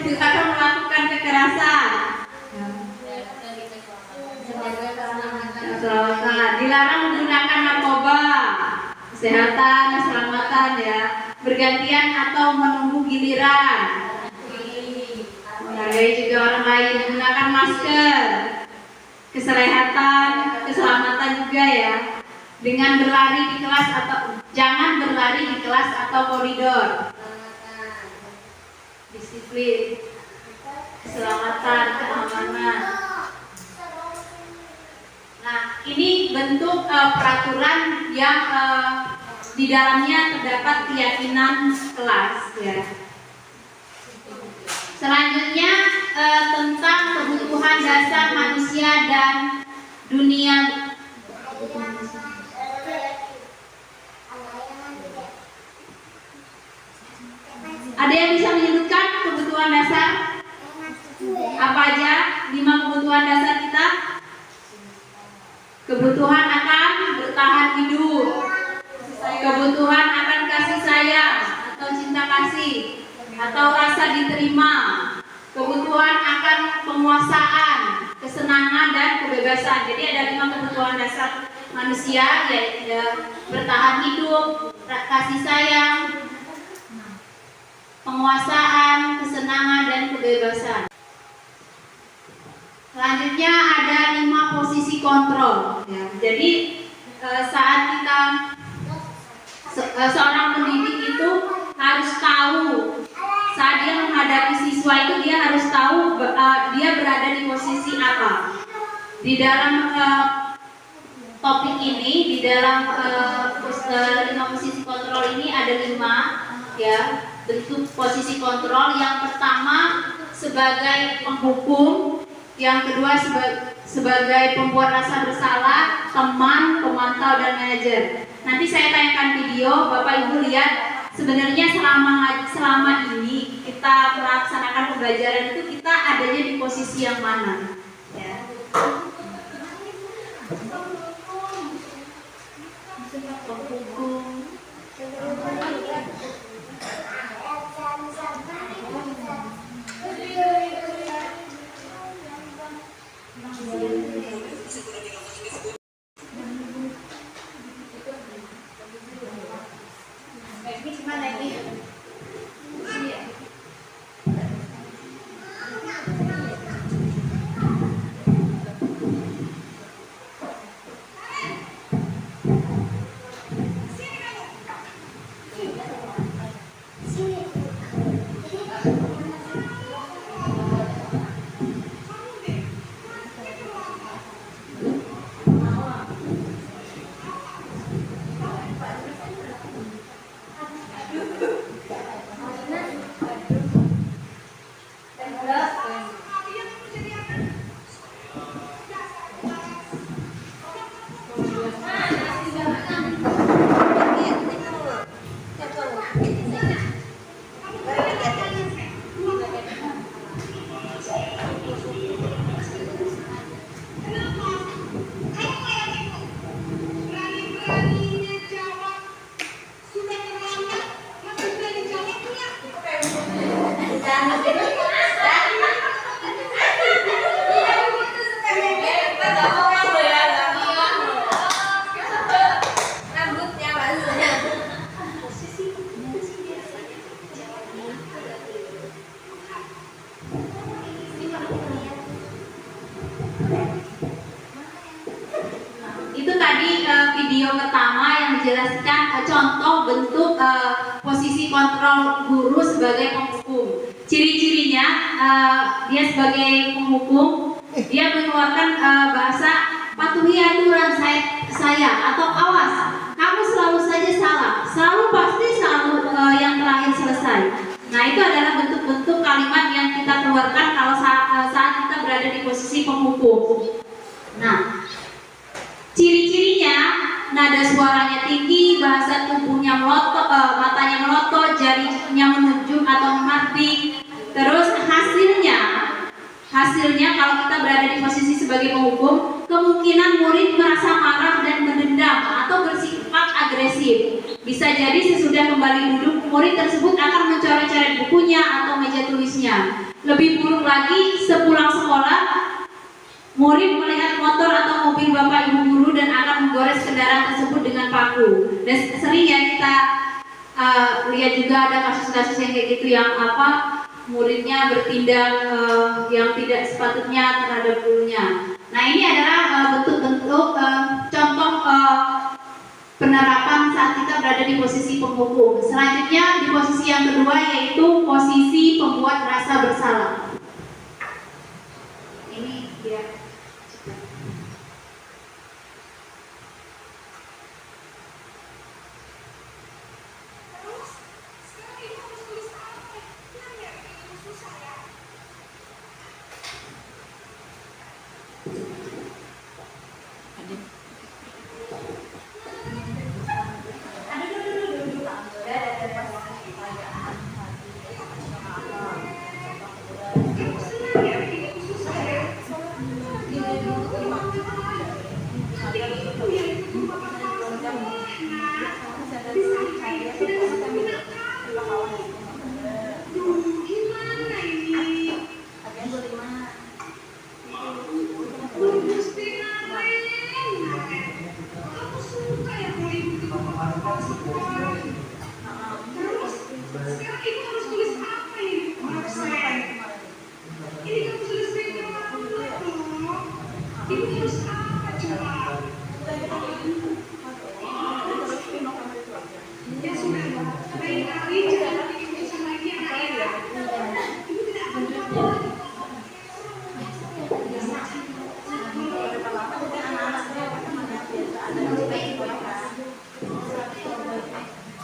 Dilarang melakukan kekerasan. Keselamatan. Dilarang menggunakan narkoba. Kesehatan, keselamatan ya. Bergantian atau menunggu giliran. Menghargai juga orang lain, menggunakan masker, kesehatan, keselamatan juga ya. Dengan berlari di kelas atau jangan berlari di kelas atau koridor. Disiplin, keselamatan, keamanan. Nah, ini bentuk peraturan yang di dalamnya terdapat keyakinan kelas ya. Selanjutnya tentang kebutuhan dasar manusia dan dunia. Ada yang bisa menyebutkan kebutuhan dasar? Apa aja 5 kebutuhan dasar kita? Kebutuhan akan bertahan hidup, kebutuhan akan kasih sayang atau cinta kasih atau rasa diterima, kebutuhan akan penguasaan, kesenangan dan kebebasan. Jadi ada 5 kebutuhan dasar manusia, yaitu bertahan hidup, kasih sayang, penguasaan, kesenangan dan kebebasan. Selanjutnya ada 5 posisi kontrol. Ya. Jadi saat kita seorang pendidik itu harus tahu saat dia menghadapi siswa itu dia harus tahu dia berada di posisi apa. Di dalam topik ini, di dalam 5 posisi kontrol ini ada 5 ya bentuk posisi kontrol. Yang pertama sebagai penghukum, yang kedua sebagai pembuat rasa bersalah, teman, pemantau dan manajer. Nanti saya tayangkan video, Bapak Ibu lihat sebenarnya selama ini kita melaksanakan pembelajaran itu kita adanya di posisi yang mana ya. Penghukum. Ini gimana ini? Ini ya. Itu tadi video pertama yang menjelaskan contoh bentuk posisi kontrol guru sebagai penghukum. Ciri-cirinya dia sebagai penghukum, dia mengeluarkan bahasa patuhi aturan saya atau awas, kamu selalu saja salah, selalu pasti selalu yang terakhir selesai. Nah, itu adalah bentuk-bentuk kalimat yang kita keluarkan kalau saat kita berada di posisi penghukum. Nah, ciri-cirinya nada suaranya tinggi, bahasa tubuhnya melotot, matanya melotot, jarinya menunjuk atau memarding. Terus hasilnya kalau kita berada di posisi sebagai penghukum, kemungkinan murid merasa marah dan mendendam atau bersifat agresif. Bisa jadi sesudah kembali duduk, murid tersebut akan mencoret-coret bukunya atau meja tulisnya. Lebih buruk lagi, sepulang sekolah, murid melihat motor atau mobil bapak ibu guru dan akan menggores kendaraan tersebut dengan paku. Dan sering ya kita lihat juga ada kasus-kasus yang kayak gitu, yang muridnya bertindak yang tidak sepatutnya terhadap gurunya. Nah, ini adalah bentuk-bentuk contoh penerapan saat kita berada di posisi penghukum. Selanjutnya di posisi yang kedua, yaitu posisi pembuat rasa bersalah. Ini dia.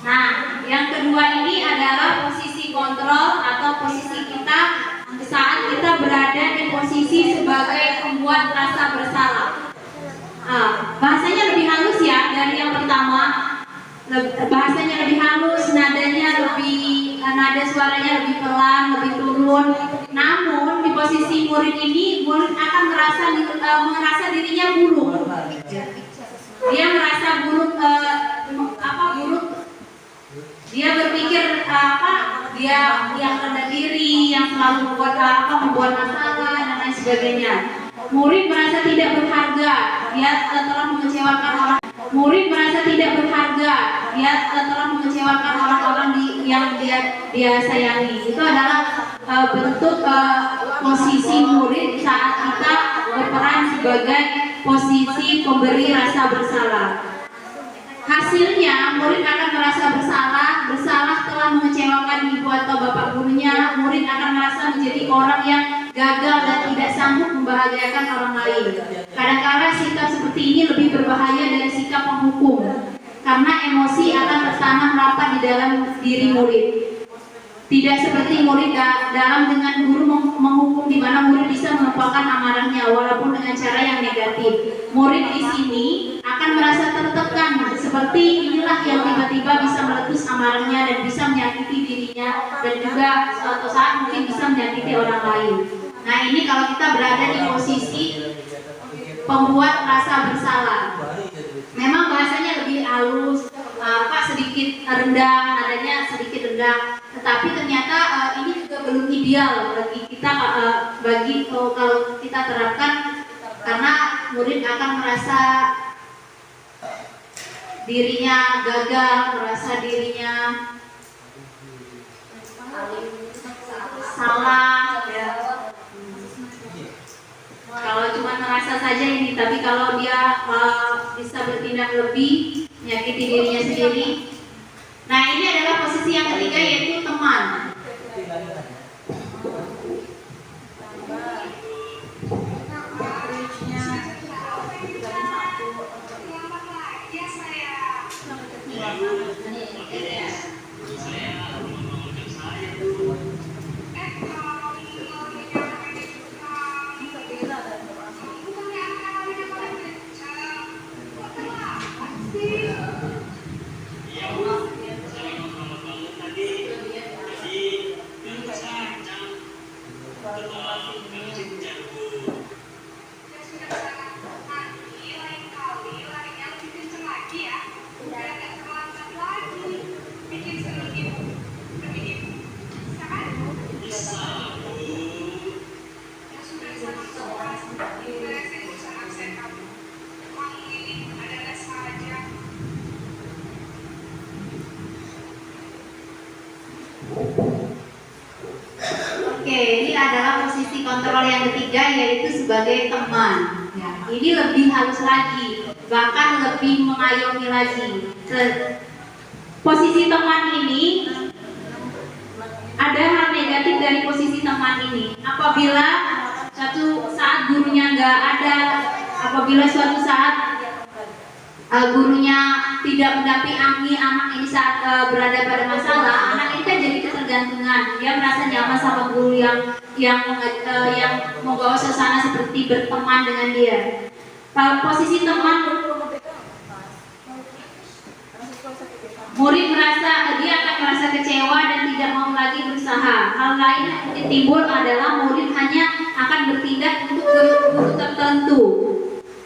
Nah, yang kedua ini adalah posisi kontrol atau posisi kita saat kita berada di posisi sebagai pembuat rasa bersalah. Bahasanya lebih halus ya dari yang pertama. Bahasanya lebih halus, nada suaranya lebih pelan, lebih turun. Namun di posisi murid ini, murid akan merasa dirinya buruk. Dia merasa buruk, buruk. Dia berpikir dia yang rendah diri, yang selalu membuat masalah dan lain sebagainya. Murid merasa tidak berharga, dia telah mengecewakan orang. Murid merasa tidak berharga, dia telah mengecewakan orang-orang yang dia sayangi. Itu adalah bentuk posisi murid saat kita berperan sebagai posisi pemberi rasa bersalah. Hasilnya, murid akan merasa bersalah telah mengecewakan ibu atau bapak gurunya. Murid akan merasa menjadi orang yang gagal dan tidak sanggup membahagiakan orang lain. Kadang-kadang sikap seperti ini lebih berbahaya dari sikap penghukum, karena emosi akan tertanam rapat di dalam diri murid. Tidak seperti murid dalam dengan guru menghukum, di mana murid bisa melupakan amarahnya walaupun dengan cara yang negatif. Murid di sini akan merasa tertekan, seperti inilah yang tiba-tiba bisa meletus amarahnya dan bisa menyakiti dirinya, dan juga suatu saat mungkin bisa menyakiti orang lain. Nah, ini kalau kita berada di posisi pembuat rasa bersalah. Memang bahasanya lebih halus, sedikit rendah, nadanya sedikit rendah, tetapi ternyata ini juga belum ideal bagi kita, kalau kita terapkan, karena murid akan merasa dirinya gagal, merasa dirinya salah, kalau cuma merasa saja ini, tapi kalau dia bisa bertindak lebih, menyakiti dirinya sendiri. Nah, ini adalah posisi yang ketiga, yaitu teman. Oke, ini adalah posisi kontrol yang ketiga, yaitu sebagai teman. Ya, ini lebih halus lagi, bahkan lebih mengayomi lagi. Posisi teman ini, ada hal negatif dari posisi teman ini. Apabila suatu saat gurunya nggak ada, apabila suatu saat gurunya tidak mendampingi anak ini saat berada pada masalah, anak ini kan jadi ketergantungan. Dia merasa nyaman sama guru yang membawa suasana seperti berteman dengan dia. Posisi teman, murid dia akan merasa kecewa dan tidak mau lagi berusaha. Hal lain yang mungkin timbul adalah murid hanya akan bertindak untuk guru tertentu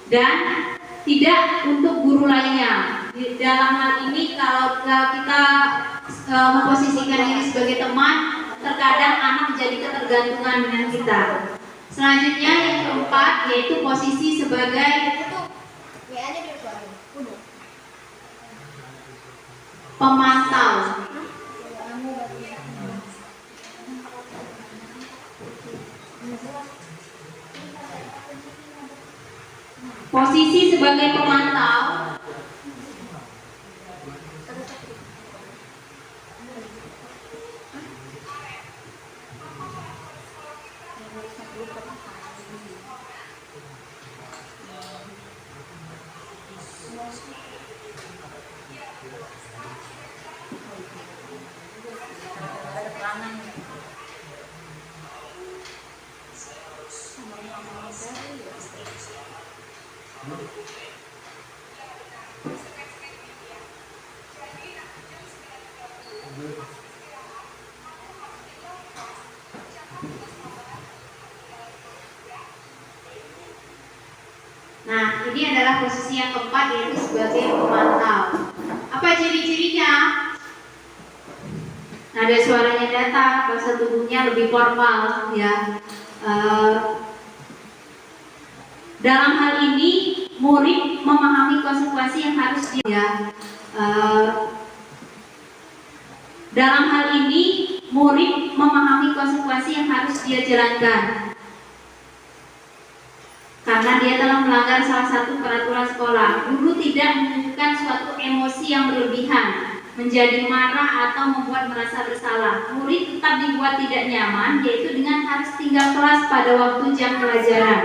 dan tidak untuk guru lainnya. Dalam hal ini, kalau kita memposisikan diri sebagai teman, terkadang anak menjadi ketergantungan dengan kita. Selanjutnya yang keempat, yaitu posisi sebagai pemantau. Posisi sebagai pemantau Nah, ini adalah posisi yang keempat, yaitu sebagai pemantau. Apa ciri-cirinya? Nada suaranya datar, bahasa tubuhnya lebih formal, ya. Dalam hal ini, murid memahami konsekuensi yang harus dia. Dalam hal ini, murid memahami konsekuensi yang harus dia jalankan. Karena dia telah melanggar salah satu peraturan sekolah. Guru tidak menunjukkan suatu emosi yang berlebihan, menjadi marah atau membuat merasa bersalah. Murid tetap dibuat tidak nyaman, yaitu dengan harus tinggal kelas pada waktu jam pelajaran,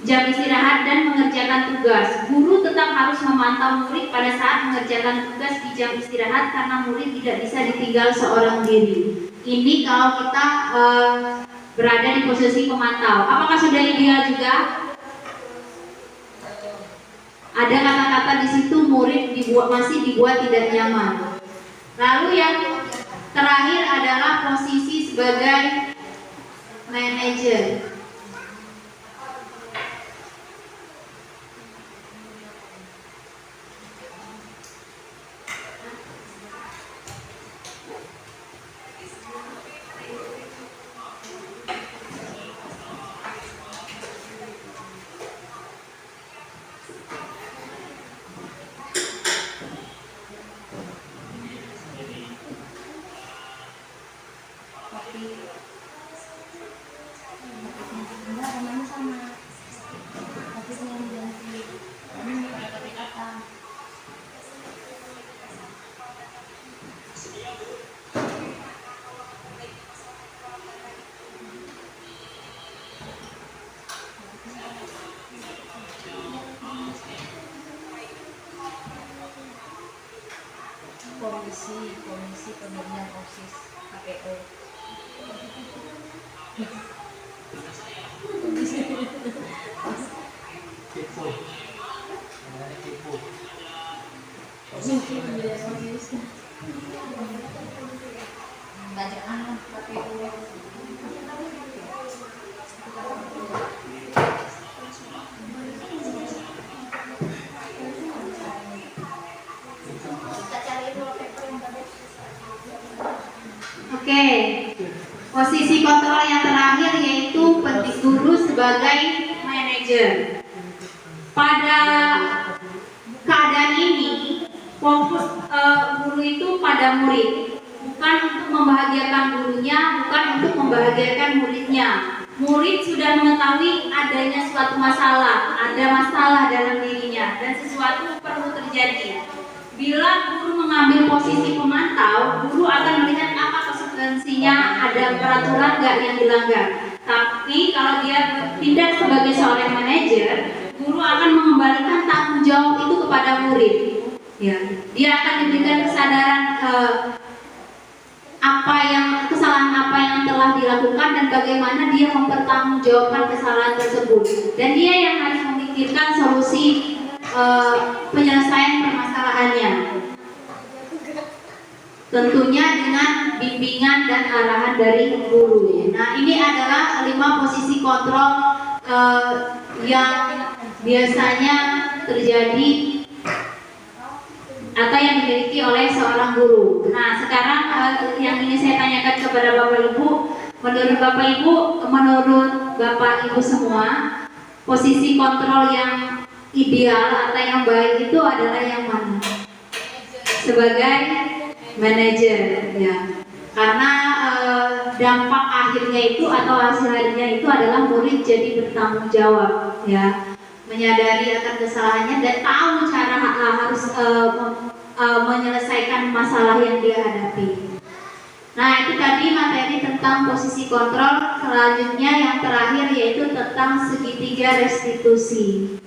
jam istirahat, dan mengerjakan tugas. Guru tetap harus memantau murid pada saat mengerjakan tugas di jam istirahat, karena murid tidak bisa ditinggal seorang diri. Ini kalau kita berada di posisi pemantau. Apakah sudah ideal juga? Ada kata-kata di situ murid masih dibuat tidak nyaman. Lalu yang terakhir adalah posisi sebagai manajer. komisi pemilihan OSIS KPU. Kipu. Namanya kipu. Komisi pemilihan OSIS. Bacaan KPU. Oke, posisi kontrol yang terakhir yaitu penting guru sebagai manajer. Pada keadaan ini, fokus guru itu pada murid, bukan untuk membahagiakan gurunya, bukan untuk membahagiakan muridnya. Murid sudah mengetahui adanya suatu masalah, ada masalah dalam dirinya, dan sesuatu perlu terjadi. Bila guru mengambil posisi pemantau, guru akan melihat apa konsekuensinya, ada peraturan nggak yang dilanggar. Tapi kalau dia bertindak sebagai seorang manajer, guru akan mengembalikan tanggung jawab itu kepada murid. Ya, dia akan diberikan kesadaran kesalahan apa yang telah dilakukan dan bagaimana dia mempertanggungjawabkan kesalahan tersebut. Dan dia yang harus memikirkan solusi penyelesaian permasalahannya. Tentunya dengan bimbingan dan arahan dari guru. Nah, ini adalah 5 posisi kontrol yang biasanya terjadi atau yang dimiliki oleh seorang guru. Nah, sekarang yang ini saya tanyakan kepada Bapak Ibu, menurut Bapak Ibu semua, posisi kontrol yang ideal atau yang baik itu adalah yang mana? Sebagai manajer, ya. Karena dampak akhirnya itu atau hasil akhirnya itu adalah murid jadi bertanggung jawab, ya, menyadari akan kesalahannya dan tahu cara harus menyelesaikan masalah yang dia hadapi. Nah, itu tadi materi tentang posisi kontrol. Selanjutnya yang terakhir yaitu tentang segitiga restitusi.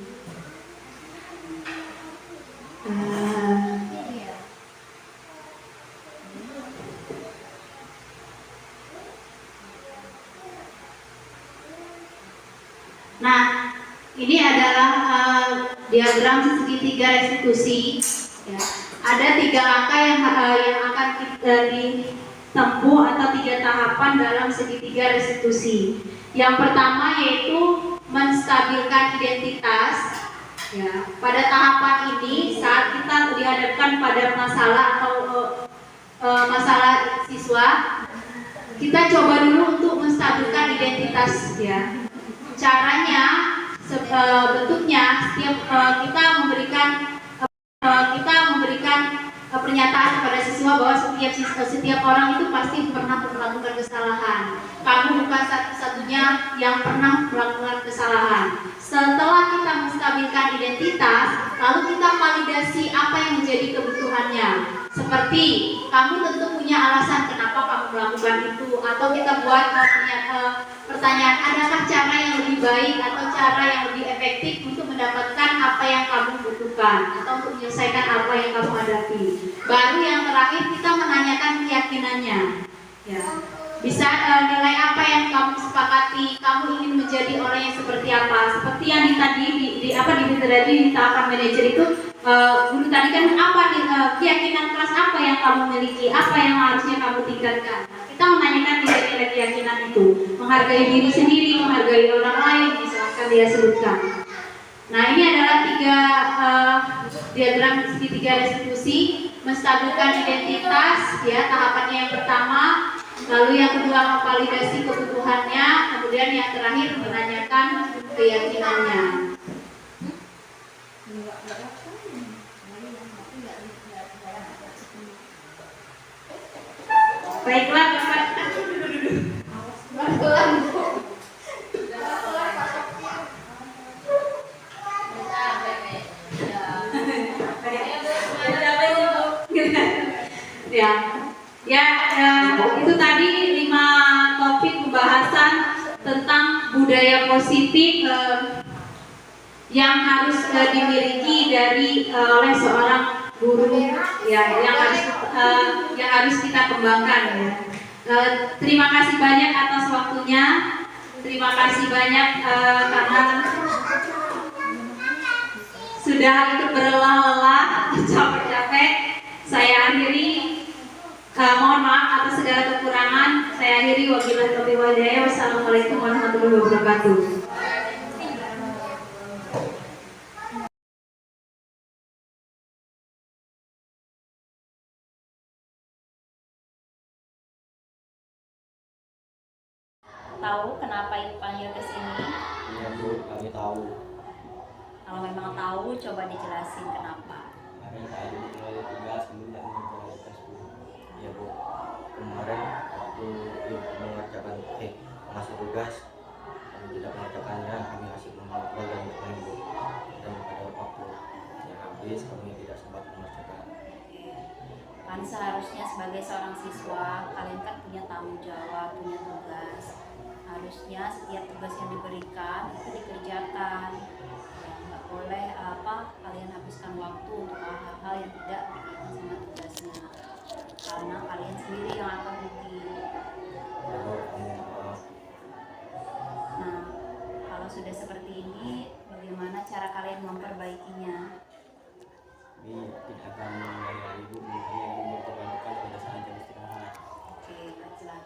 Nah, ini adalah diagram segitiga restitusi. Ya. Ada 3 langkah yang akan ditempuh atau 3 tahapan dalam segitiga restitusi. Yang pertama yaitu menstabilkan identitas. Ya. Pada tahapan ini, saat kita dihadapkan pada masalah atau masalah siswa, kita coba dulu untuk menstabilkan identitas, ya. Caranya, bentuknya, setiap kita memberikan pernyataan kepada siswa bahwa setiap orang itu pasti pernah melakukan kesalahan. Kamu bukan satu-satunya yang pernah melakukan kesalahan. Setelah kita menstabilkan identitas, lalu kita validasi apa yang menjadi kebutuhannya. Seperti kamu tentu punya alasan kenapa kamu melakukan itu, atau kita buat pertanyaan, adakah cara yang lebih baik atau cara yang lebih efektif untuk mendapatkan apa yang kamu butuhkan atau untuk menyelesaikan apa yang kamu hadapi. Baru yang terakhir kita menanyakan keyakinannya. Ya. Bisa nilai apa yang kamu sepakati, kamu ingin menjadi orang yang seperti apa. Seperti yang tadi di tahapan manajer itu, guru tadi kan apa keyakinan keras apa yang kamu miliki, apa yang harusnya kamu tingkatkan. Kita menanyakan nilai-nilai keyakinan itu, menghargai diri sendiri, menghargai orang lain, misalkan dia sebutkan. Nah, ini adalah 3 diagram segitiga restitusi. Menstabilkan identitas, ya, tahapannya yang pertama. Lalu yang kedua memvalidasi kebutuhannya, kemudian yang terakhir menanyakan keyakinannya. Baiklah, Bapak. Itu tadi 5 topik pembahasan tentang budaya positif yang harus dimiliki oleh seorang guru ya yang harus kita kembangkan ya. Terima kasih banyak atas waktunya. Terima kasih banyak karena sudah ikut berlelah-lelah, capek-capek. Saya akhiri. Mohon maaf atas segala kekurangan. Saya akhiri. Wabillahi taufiq wal hidayah. Wassalamualaikum warahmatullahi wabarakatuh. Tahu kenapa ibu panggil ke sini? Iya Bu, kami tahu. Kalau memang tahu, coba dijelasin kenapa. Kami tadi mulai tugas, belum tidak mengerjakan tugas Bu. Iya Bu, kemarin waktu Ibu mengerjakan mengasih tugas, kami tidak mengerjakannya, kami kasih mengatur dan lain Bu. Dan pada waktu yang habis, kami tidak sempat mengerjakan. Kan seharusnya sebagai seorang siswa, kalian kan punya tanggung jawab, punya tugas. Harusnya setiap tugas yang diberikan itu dikerjakan. Ya, nggak boleh kalian habiskan waktu untuk hal-hal yang tidak berkaitan sama tugasnya. Karena kalian sendiri yang akan rugi. Ya Bu, kami maaf. Nah, kalau sudah seperti ini, bagaimana cara kalian memperbaikinya? Kami tidak akan meninggalkan Ibu, kami yang memperbantukan pada saat jam istirahat. Oke, baiklah.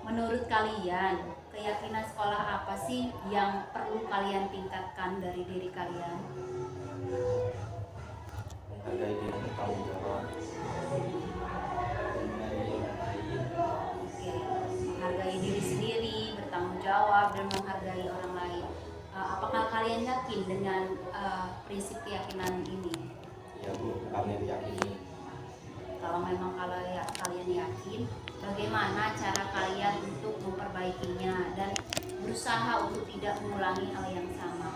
Menurut kalian, keyakinan sekolah apa sih yang perlu kalian tingkatkan dari diri kalian? Menghargai diri, bertanggung jawab, menghargai orang lain. Oke, menghargai diri sendiri, bertanggung jawab, dan menghargai orang lain. Apakah kalian yakin dengan prinsip keyakinan ini? Ya Bu, kami meyakini. Kalau memang kalian yakin, bagaimana cara kalian untuk memperbaikinya dan berusaha untuk tidak mengulangi hal yang sama?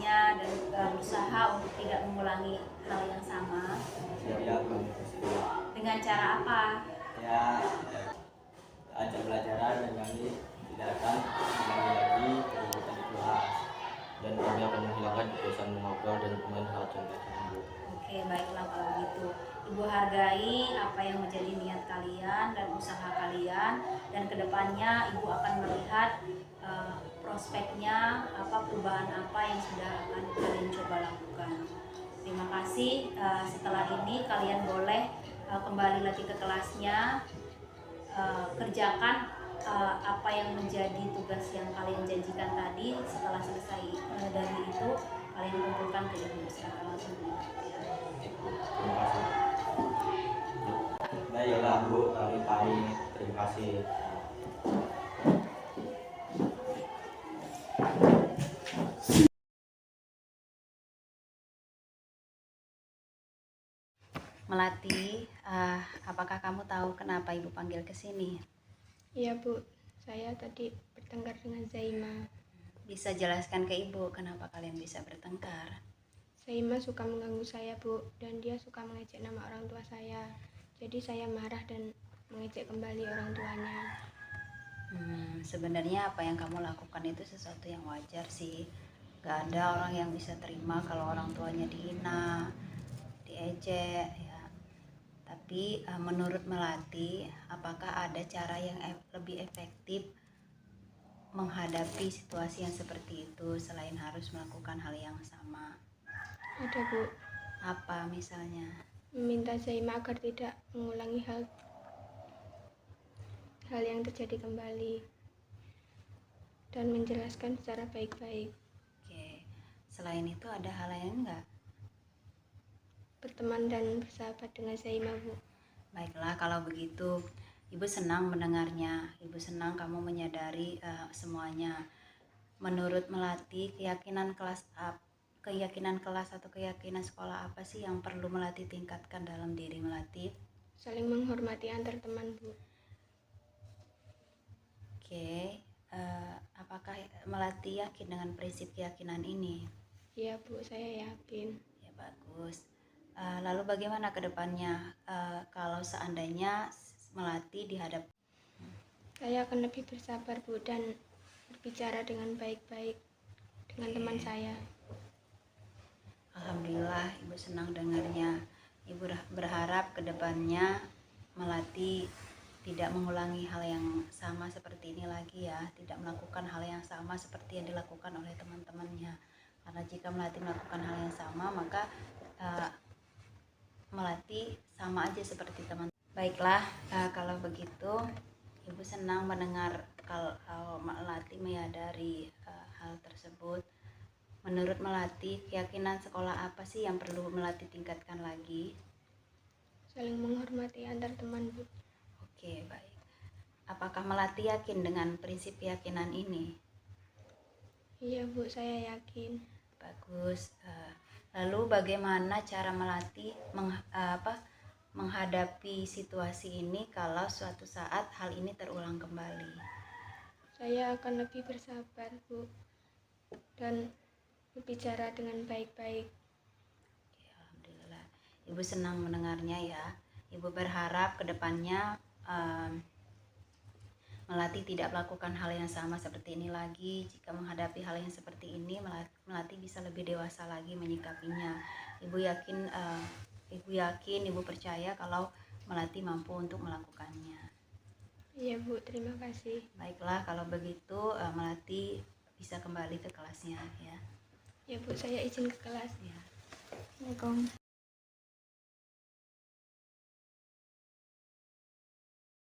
Dan berusaha untuk tidak mengulangi hal yang sama. Ya, kami pasti. Dengan cara apa? Ya, ajak pelajaran dan kami tidak akan mengulangi lagi kegiatan di kelas. Dan kami akan menghilangkan kebiasaan mengobrol dan bermain hal pelajaran Bu. Oke, baiklah kalau begitu. Ibu hargai apa yang menjadi niat kalian dan usaha kalian, dan kedepannya Ibu akan melihat prospeknya, perubahan apa yang sudah akan kalian coba lakukan. Terima kasih. Setelah ini kalian boleh kembali lagi ke kelasnya, kerjakan apa yang menjadi tugas yang kalian janjikan tadi. Setelah selesai dari itu, kalian kumpulkan ke ibu secara langsung. Terima kasih. Baiklah Bu, kami pamit. Terima kasih. Melati, apakah kamu tahu kenapa ibu panggil ke sini? Iya Bu, saya tadi bertengkar dengan Zaima. Bisa jelaskan ke ibu kenapa kalian bisa bertengkar? Zaima suka mengganggu saya Bu, dan dia suka mengejek nama orang tua saya. Jadi saya marah dan mengejek kembali orang tuanya. Sebenarnya apa yang kamu lakukan itu sesuatu yang wajar sih. Gak ada orang yang bisa terima kalau orang tuanya dihina, diejek ya. Tapi menurut Melati, apakah ada cara yang lebih efektif menghadapi situasi yang seperti itu selain harus melakukan hal yang sama? Ada Bu, Apa misalnya? meminta Zaima agar tidak mengulangi hal yang terjadi kembali dan menjelaskan secara baik-baik. Oke, selain itu ada hal lain enggak? Berteman dan bersahabat dengan Zaima Bu. Baiklah, kalau begitu Ibu senang mendengarnya. Ibu senang kamu menyadari semuanya. Menurut Melati, keyakinan kelas atau keyakinan sekolah apa sih yang perlu Melati tingkatkan dalam diri Melati? Saling menghormati antar teman Bu. Oke, apakah Melati yakin dengan prinsip keyakinan ini? Iya Bu, saya yakin. Ya bagus. Lalu bagaimana ke depannya kalau seandainya Melati dihadap? Saya akan lebih bersabar Bu, dan berbicara dengan baik-baik dengan teman saya. Alhamdulillah Ibu senang dengarnya. Ibu berharap kedepannya Melati tidak mengulangi hal yang sama seperti ini lagi ya, tidak melakukan hal yang sama seperti yang dilakukan oleh teman-temannya. Karena jika Melati melakukan hal yang sama, maka Melati sama aja seperti teman. Baiklah, kalau begitu Ibu senang mendengar kalau Melati menyadari hal tersebut. Menurut Melati, keyakinan sekolah apa sih yang perlu Melati tingkatkan lagi? Saling menghormati antar teman, Bu. Oke, baik. Apakah Melati yakin dengan prinsip keyakinan ini? Iya, Bu, saya yakin. Bagus. Lalu bagaimana cara Melati menghadapi situasi ini kalau suatu saat hal ini terulang kembali? Saya akan lebih bersabar, Bu, dan berbicara dengan baik-baik. Ya, alhamdulillah. Ibu senang mendengarnya ya. Ibu berharap kedepannya Melati tidak melakukan hal yang sama seperti ini lagi. Jika menghadapi hal yang seperti ini, Melati bisa lebih dewasa lagi menyikapinya. Ibu yakin, Ibu percaya kalau Melati mampu untuk melakukannya. Iya, Bu, terima kasih. Baiklah, kalau begitu Melati bisa kembali ke kelasnya ya. Ya, Bu, saya izin ke kelas. Ya. Assalamualaikum.